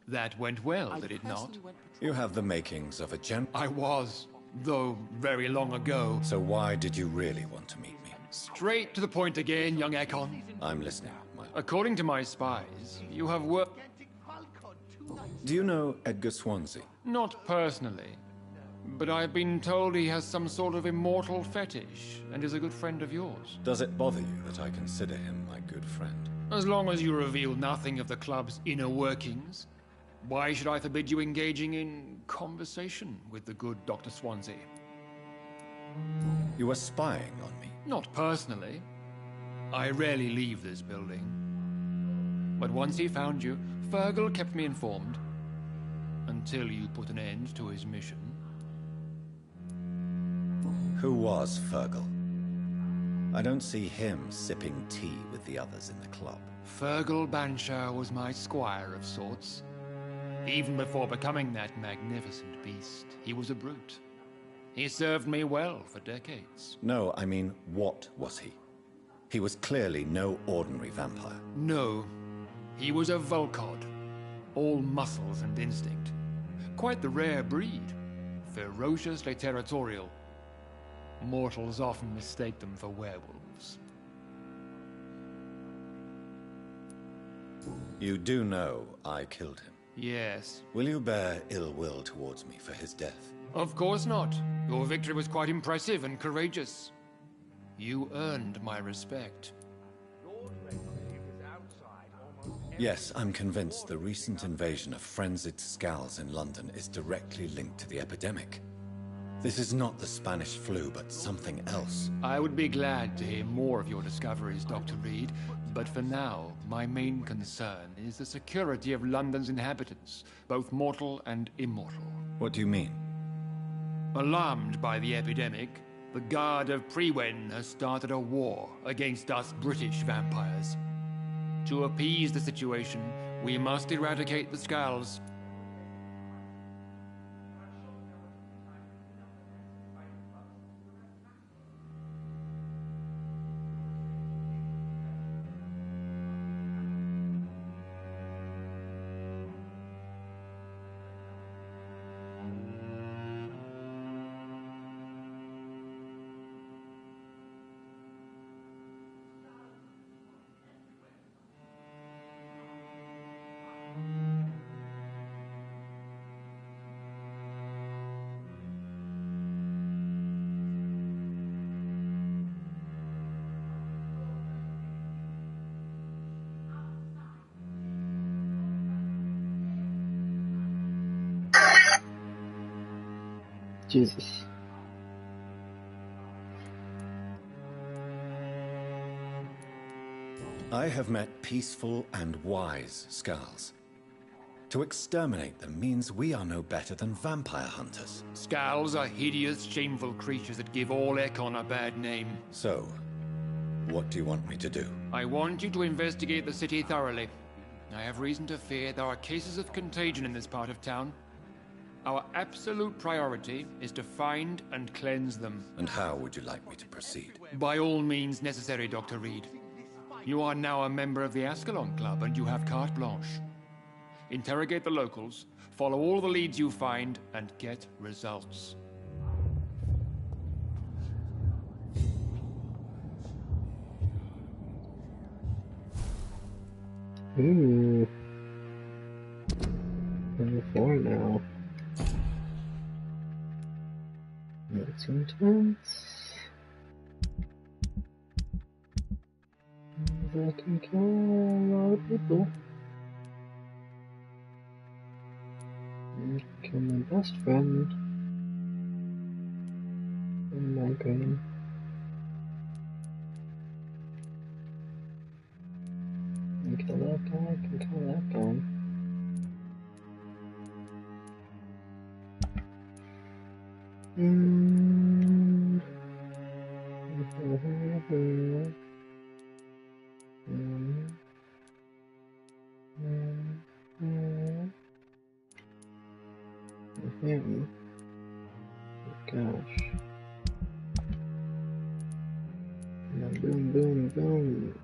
That went well, did it not? You have the makings of a gent. I was, though very long ago. So why did you really want to meet me? Straight to the point again, young Ekon. I'm listening, my... According to my spies, you have worked... Do you know Edgar Swansea? Not personally, but I've been told he has some sort of immortal fetish and is a good friend of yours. Does it bother you that I consider him my good friend? As long as you reveal nothing of the club's inner workings, why should I forbid you engaging in conversation with the good Dr. Swansea? You were spying on me? Not personally. I rarely leave this building. But once he found you, Fergal kept me informed. Until you put an end to his mission. Who was Fergal? I don't see him sipping tea with the others in the club. Fergal Banshire was my squire of sorts. Even before becoming that magnificent beast, he was a brute. He served me well for decades. No, I mean, what was he? He was clearly no ordinary vampire. No, he was a Volcod. All muscles and instinct. Quite the rare breed. Ferociously territorial. Mortals often mistake them for werewolves. You do know I killed him? Yes. Will you bear ill will towards me for his death? Of course not. Your victory was quite impressive and courageous. You earned my respect. Yes, I'm convinced the recent invasion of frenzied Skulls in London is directly linked to the epidemic. This is not the Spanish flu, but something else. I would be glad to hear more of your discoveries, Dr. Reed, but for now, my main concern is the security of London's inhabitants, both mortal and immortal. What do you mean? Alarmed by the epidemic, the Guard of Prewen has started a war against us British vampires. To appease the situation, we must eradicate the Skulls. Jesus. I have met peaceful and wise Skulls. To exterminate them means we are no better than vampire hunters. Skulls are hideous, shameful creatures that give all Ekon a bad name. So, what do you want me to do? I want you to investigate the city thoroughly. I have reason to fear there are cases of contagion in this part of town. Our absolute priority is to find and cleanse them. And how would you like me to proceed? By all means necessary, Dr. Reed. You are now a member of the Ascalon Club and you have carte blanche. Interrogate the locals, follow all the leads you find, and get results. Ooh. Level 4 now. That's intense. That can kill a lot of people. And kill my best friend. And migraine. Can kill that guy, can kill that guy. Him. Gosh. Now boom, boom, boom.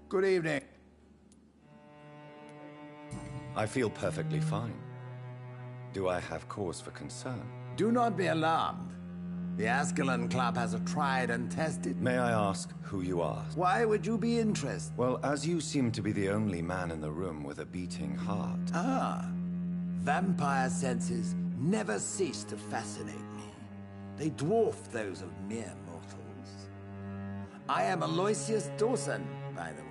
Good evening. I feel perfectly fine. Do I have cause for concern? Do not be alarmed. The Ascalon Club has a tried and tested... May I ask who you are? Why would you be interested? Well, as you seem to be the only man in the room with a beating heart. Ah. Vampire senses never cease to fascinate me. They dwarf those of mere mortals. I am Aloysius Dawson, by the way.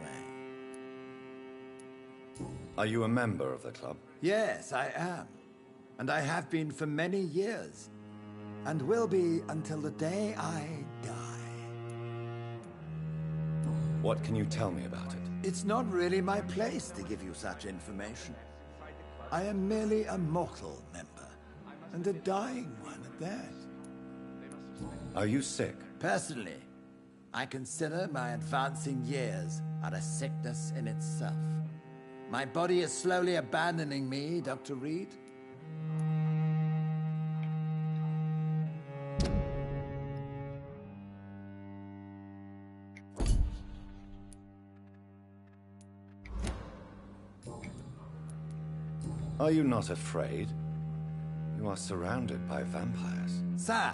Are you a member of the club? Yes, I am. And I have been for many years. And will be until the day I die. What can you tell me about it? It's not really my place to give you such information. I am merely a mortal member, and a dying one at that. Are you sick? Personally, I consider my advancing years are a sickness in itself. My body is slowly abandoning me, Dr. Reed. Are you not afraid? You are surrounded by vampires. Sir,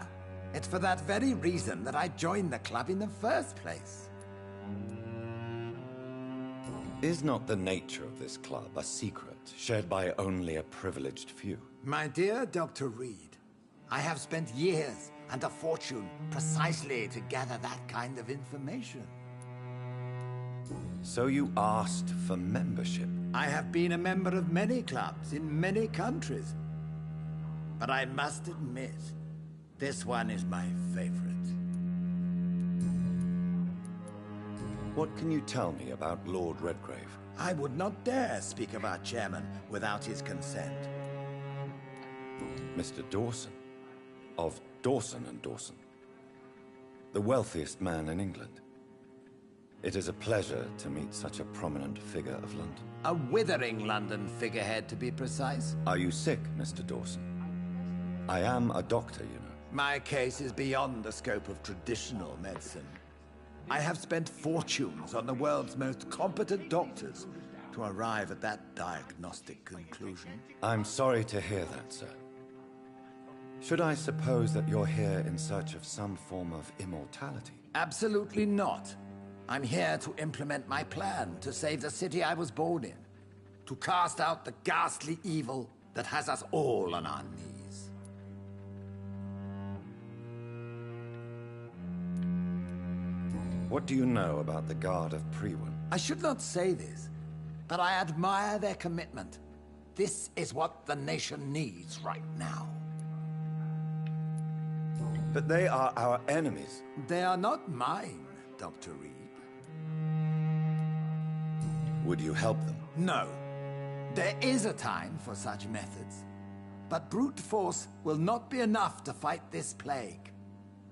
it's for that very reason that I joined the club in the first place. Is not the nature of this club a secret, shared by only a privileged few? My dear Dr. Reed, I have spent years and a fortune precisely to gather that kind of information. So you asked for membership? I have been a member of many clubs in many countries. But I must admit, this one is my favorite. What can you tell me about Lord Redgrave? I would not dare speak of our chairman without his consent. Mr. Dawson, of Dawson and Dawson, the wealthiest man in England. It is a pleasure to meet such a prominent figure of London. A withering London figurehead, to be precise. Are you sick, Mr. Dawson? I am a doctor, you know. My case is beyond the scope of traditional medicine. I have spent fortunes on the world's most competent doctors to arrive at that diagnostic conclusion. I'm sorry to hear that, sir. Should I suppose that you're here in search of some form of immortality? Absolutely not. I'm here to implement my plan to save the city I was born in. To cast out the ghastly evil that has us all on our knees. What do you know about the Guard of Priwen? I should not say this, but I admire their commitment. This is what the nation needs right now. But they are our enemies. They are not mine, Dr. Reed. Would you help them? No. There is a time for such methods. But brute force will not be enough to fight this plague.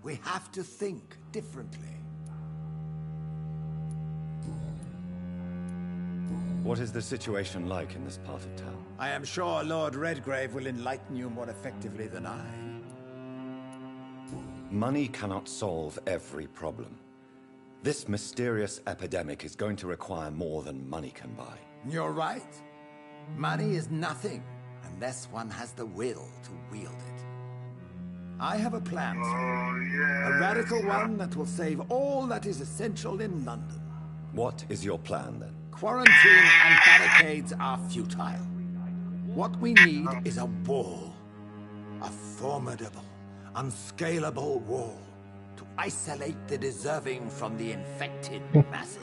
We have to think differently. What is the situation like in this part of town? I am sure Lord Redgrave will enlighten you more effectively than I. Money cannot solve every problem. This mysterious epidemic is going to require more than money can buy. You're right. Money is nothing unless one has the will to wield it. I have a plan, sir. A radical one that will save all that is essential in London. What is your plan, then? Quarantine and barricades are futile. What we need is a wall. A formidable, unscalable wall to isolate the deserving from the infected masses.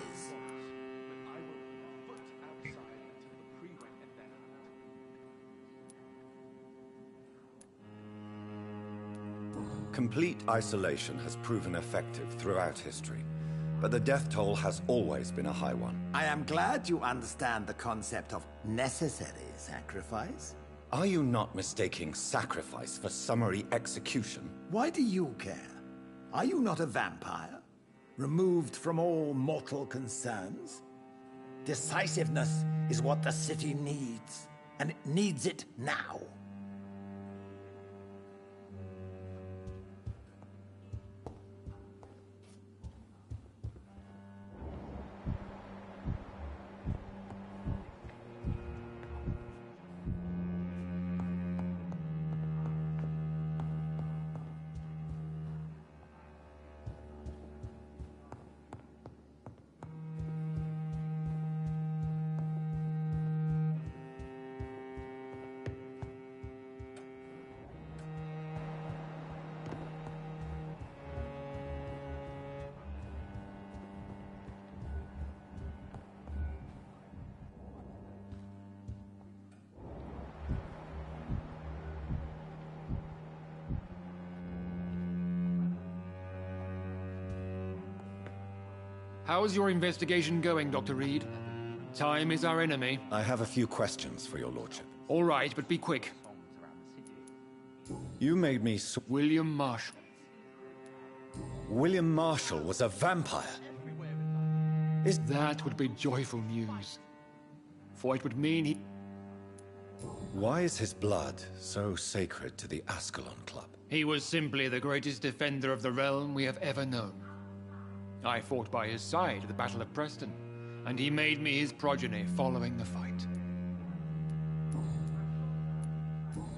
Complete isolation has proven effective throughout history, but the death toll has always been a high one. I am glad you understand the concept of necessary sacrifice. Are you not mistaking sacrifice for summary execution? Why do you care? Are you not a vampire? Removed from all mortal concerns? Decisiveness is what the city needs, and it needs it now. How's your investigation going, Dr. Reed? Time is our enemy. I have a few questions for your lordship. All right, but be quick. You made me William Marshall. William Marshall was a vampire? That would be joyful news. For it would mean he... Why is his blood so sacred to the Ascalon Club? He was simply the greatest defender of the realm we have ever known. I fought by his side at the Battle of Preston, and he made me his progeny following the fight.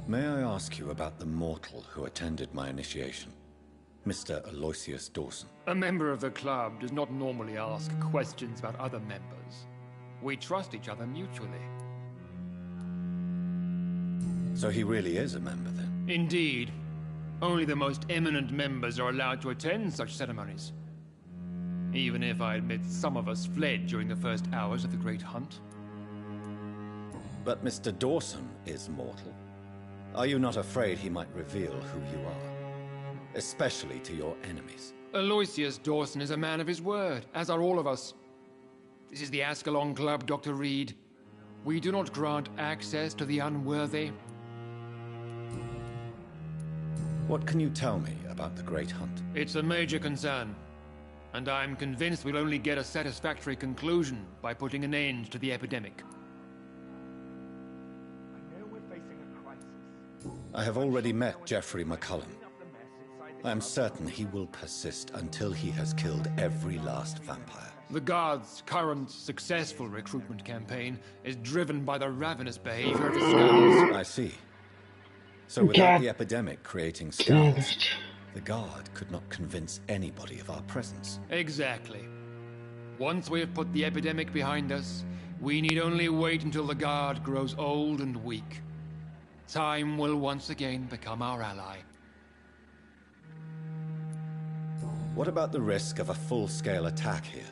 May I ask you about the mortal who attended my initiation? Mr. Aloysius Dawson. A member of the club does not normally ask questions about other members. We trust each other mutually. So he really is a member, then? Indeed. Only the most eminent members are allowed to attend such ceremonies. Even if I admit some of us fled during the first hours of the Great Hunt. But Mr. Dawson is mortal. Are you not afraid he might reveal who you are? Especially to your enemies. Aloysius Dawson is a man of his word, as are all of us. This is the Ascalon Club, Dr. Reed. We do not grant access to the unworthy. What can you tell me about the Great Hunt? It's a major concern, and I'm convinced we'll only get a satisfactory conclusion by putting an end to the epidemic. I have already met Jeffrey McCullum. I am certain he will persist until he has killed every last vampire. The Guard's current successful recruitment campaign is driven by the ravenous behavior of the Skulls. I see. So without the epidemic creating Skulls, the Guard could not convince anybody of our presence. Exactly. Once we have put the epidemic behind us, we need only wait until the Guard grows old and weak. Time will once again become our ally. What about the risk of a full-scale attack here?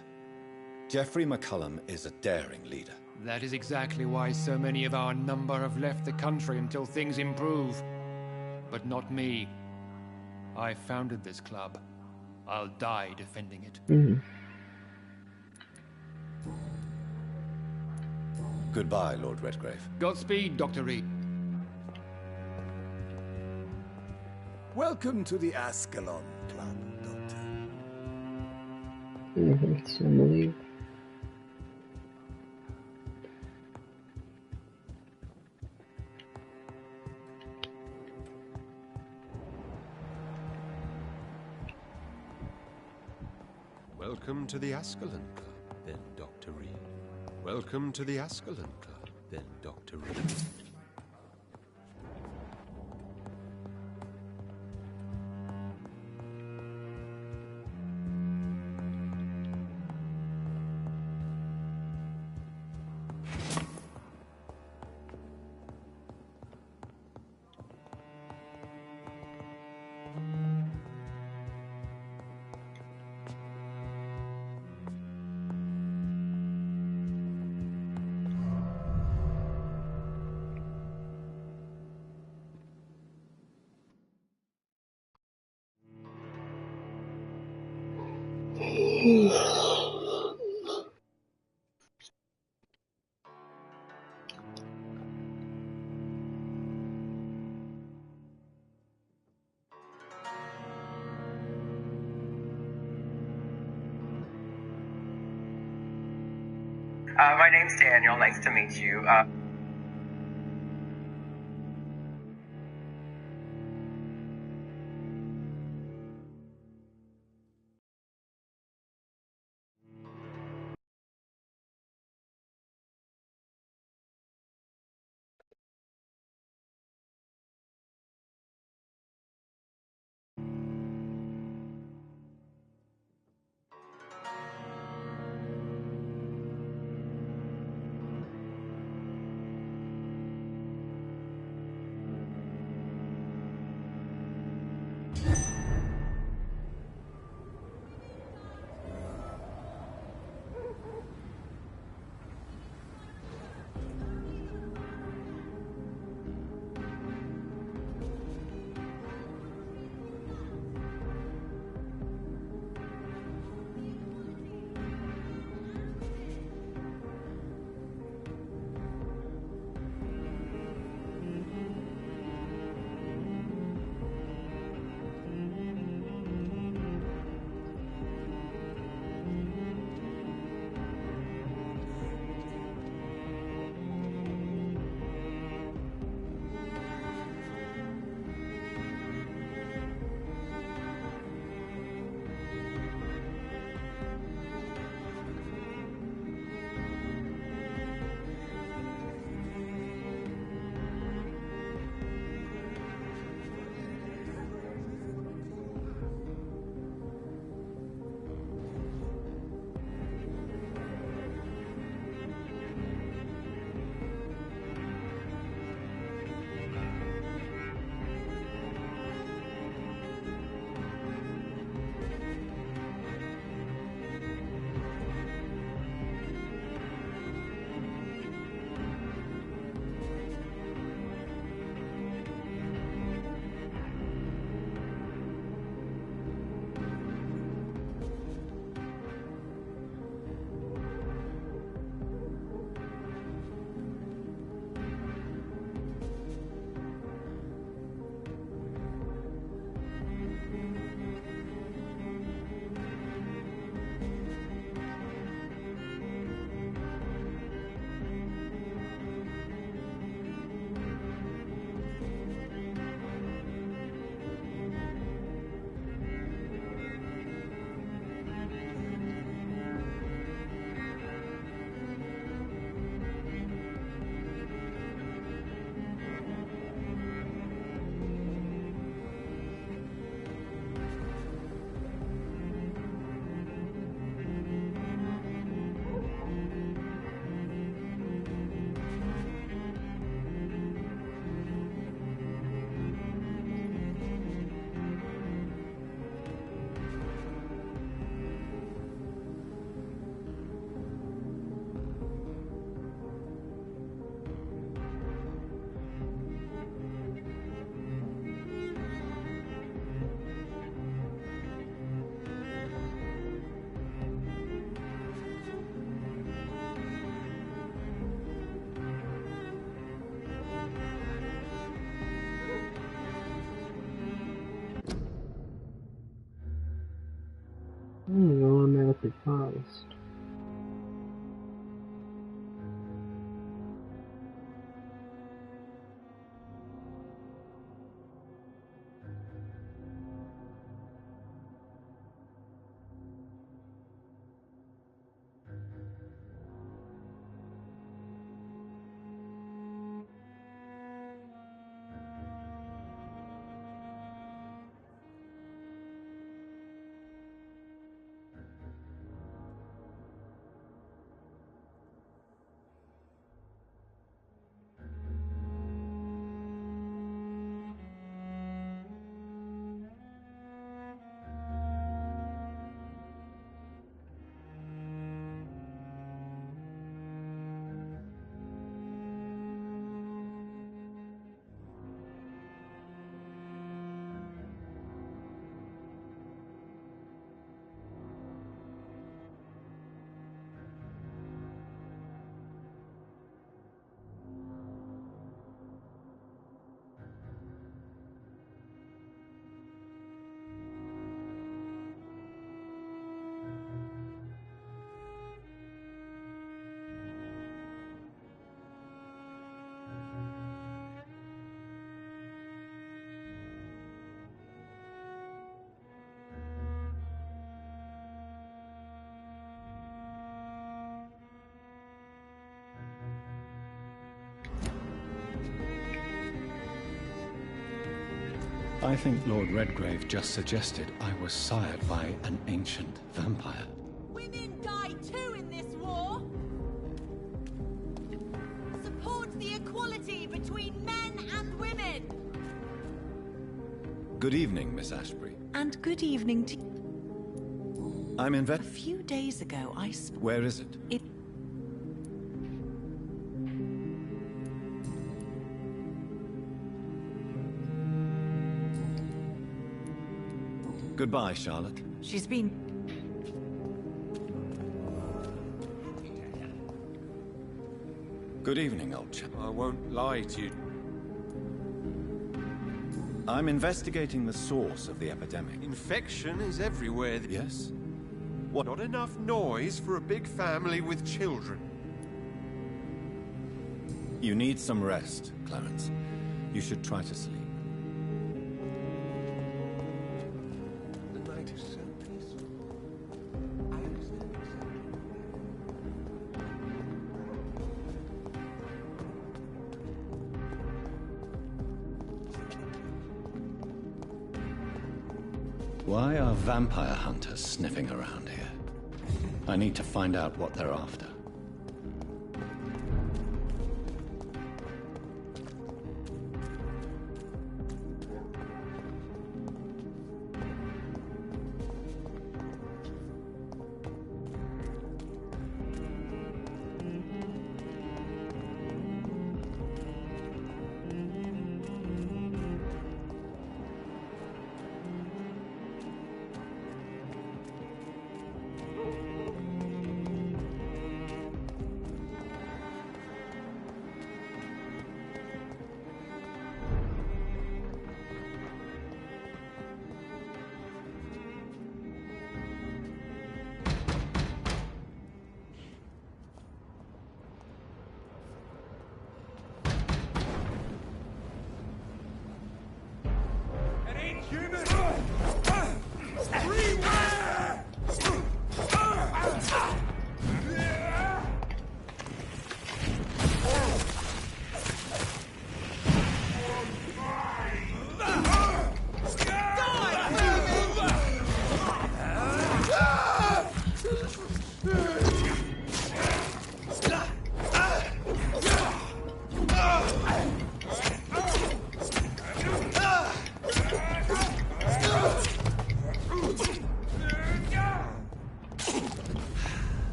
Jeffrey McCullum is a daring leader. That is exactly why so many of our number have left the country until things improve. But not me. I founded this club. I'll die defending it. Goodbye, Lord Redgrave. Godspeed, Dr. Reed. Welcome to the Ascalon Club, Doctor. It's on the leave. Welcome to the Ascalon Club, then Dr. Reed. Welcome to the Ascalon Club, then Dr. Reed. My name's Daniel. Nice to meet you. forest. I think Lord Redgrave just suggested I was sired by an ancient vampire. Women die too in this war. Support the equality between men and women. Good evening, Miss Ashbury. And good evening to you. I'm in A few days ago, Where is it? It... Goodbye, Charlotte. She's been... Good evening, old chap. I won't lie to you. I'm investigating the source of the epidemic. Infection is everywhere. Yes? What? Not enough noise for a big family with children. You need some rest, Clarence. You should try to sleep. The night is so peaceful. I understand. Why are vampire hunters sniffing around here? I need to find out what they're after.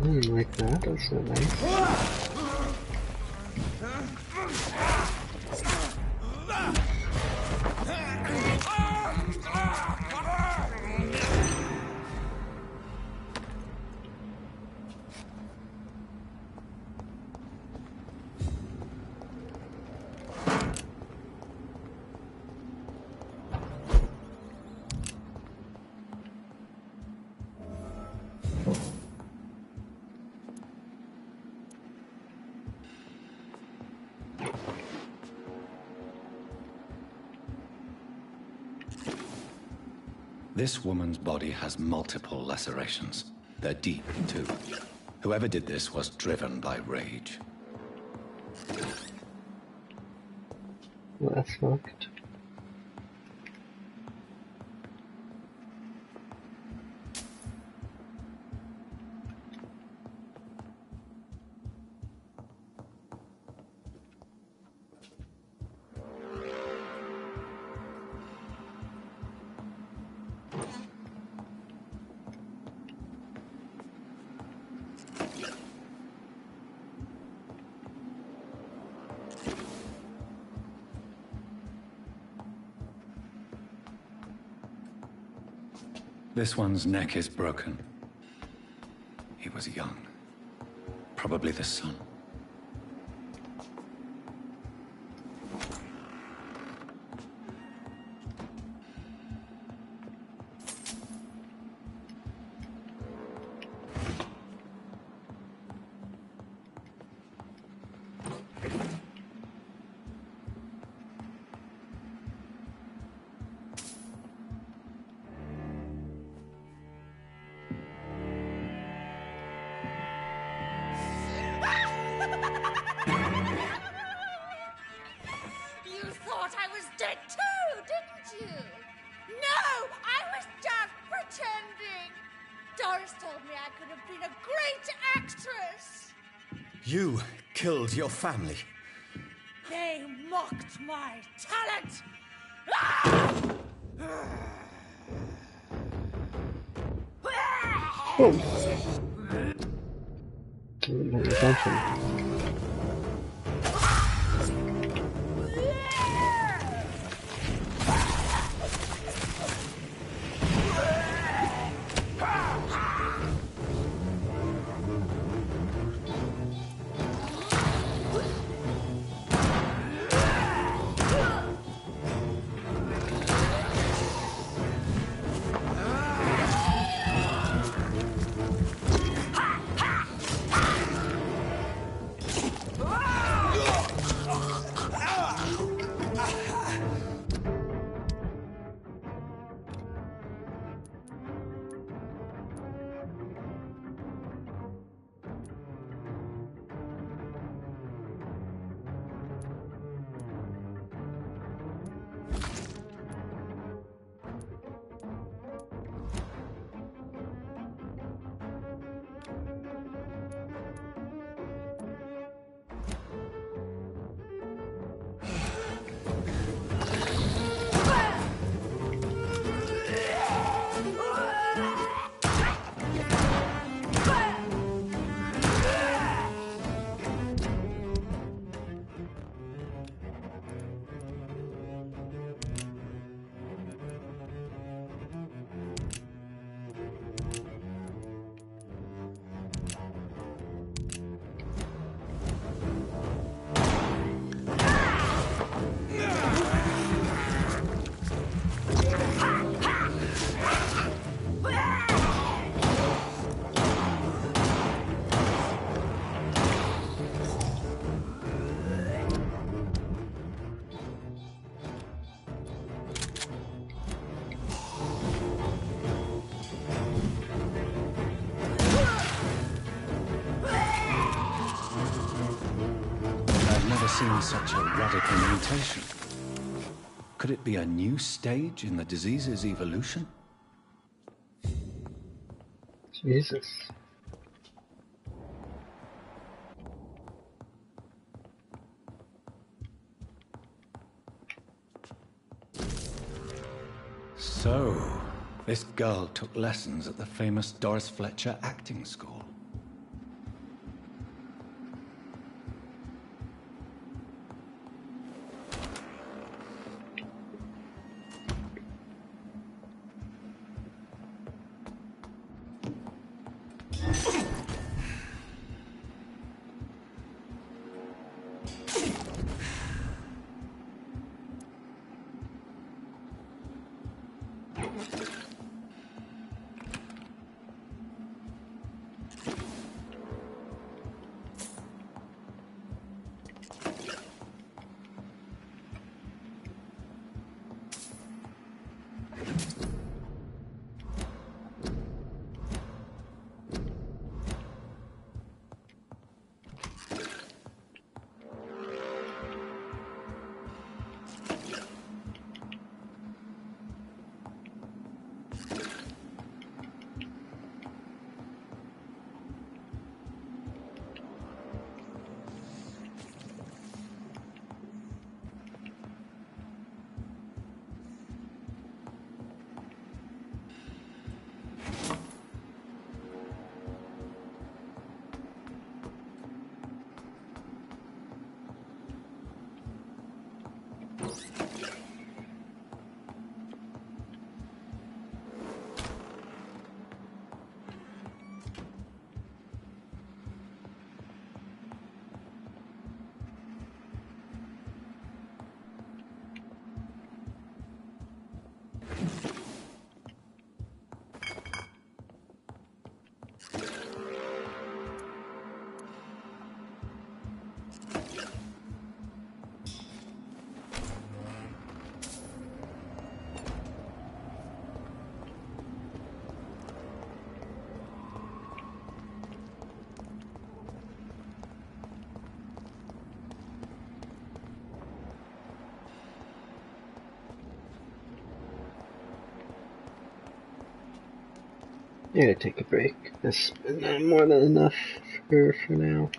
Like that, that's not nice. This woman's body has multiple lacerations. They're deep, too. Whoever did this was driven by rage. Well, that's fucked. This one's neck is broken. He was young. Probably the son. You thought I was dead too, didn't you? No, I was just pretending. Doris told me I could have been a great actress. You killed your family. They mocked my talent. Seen such a radical mutation. Could it be a new stage in the disease's evolution? Jesus. So, This girl took lessons at the famous Doris Fletcher acting school. I'm gonna take a break. That's more than enough for now.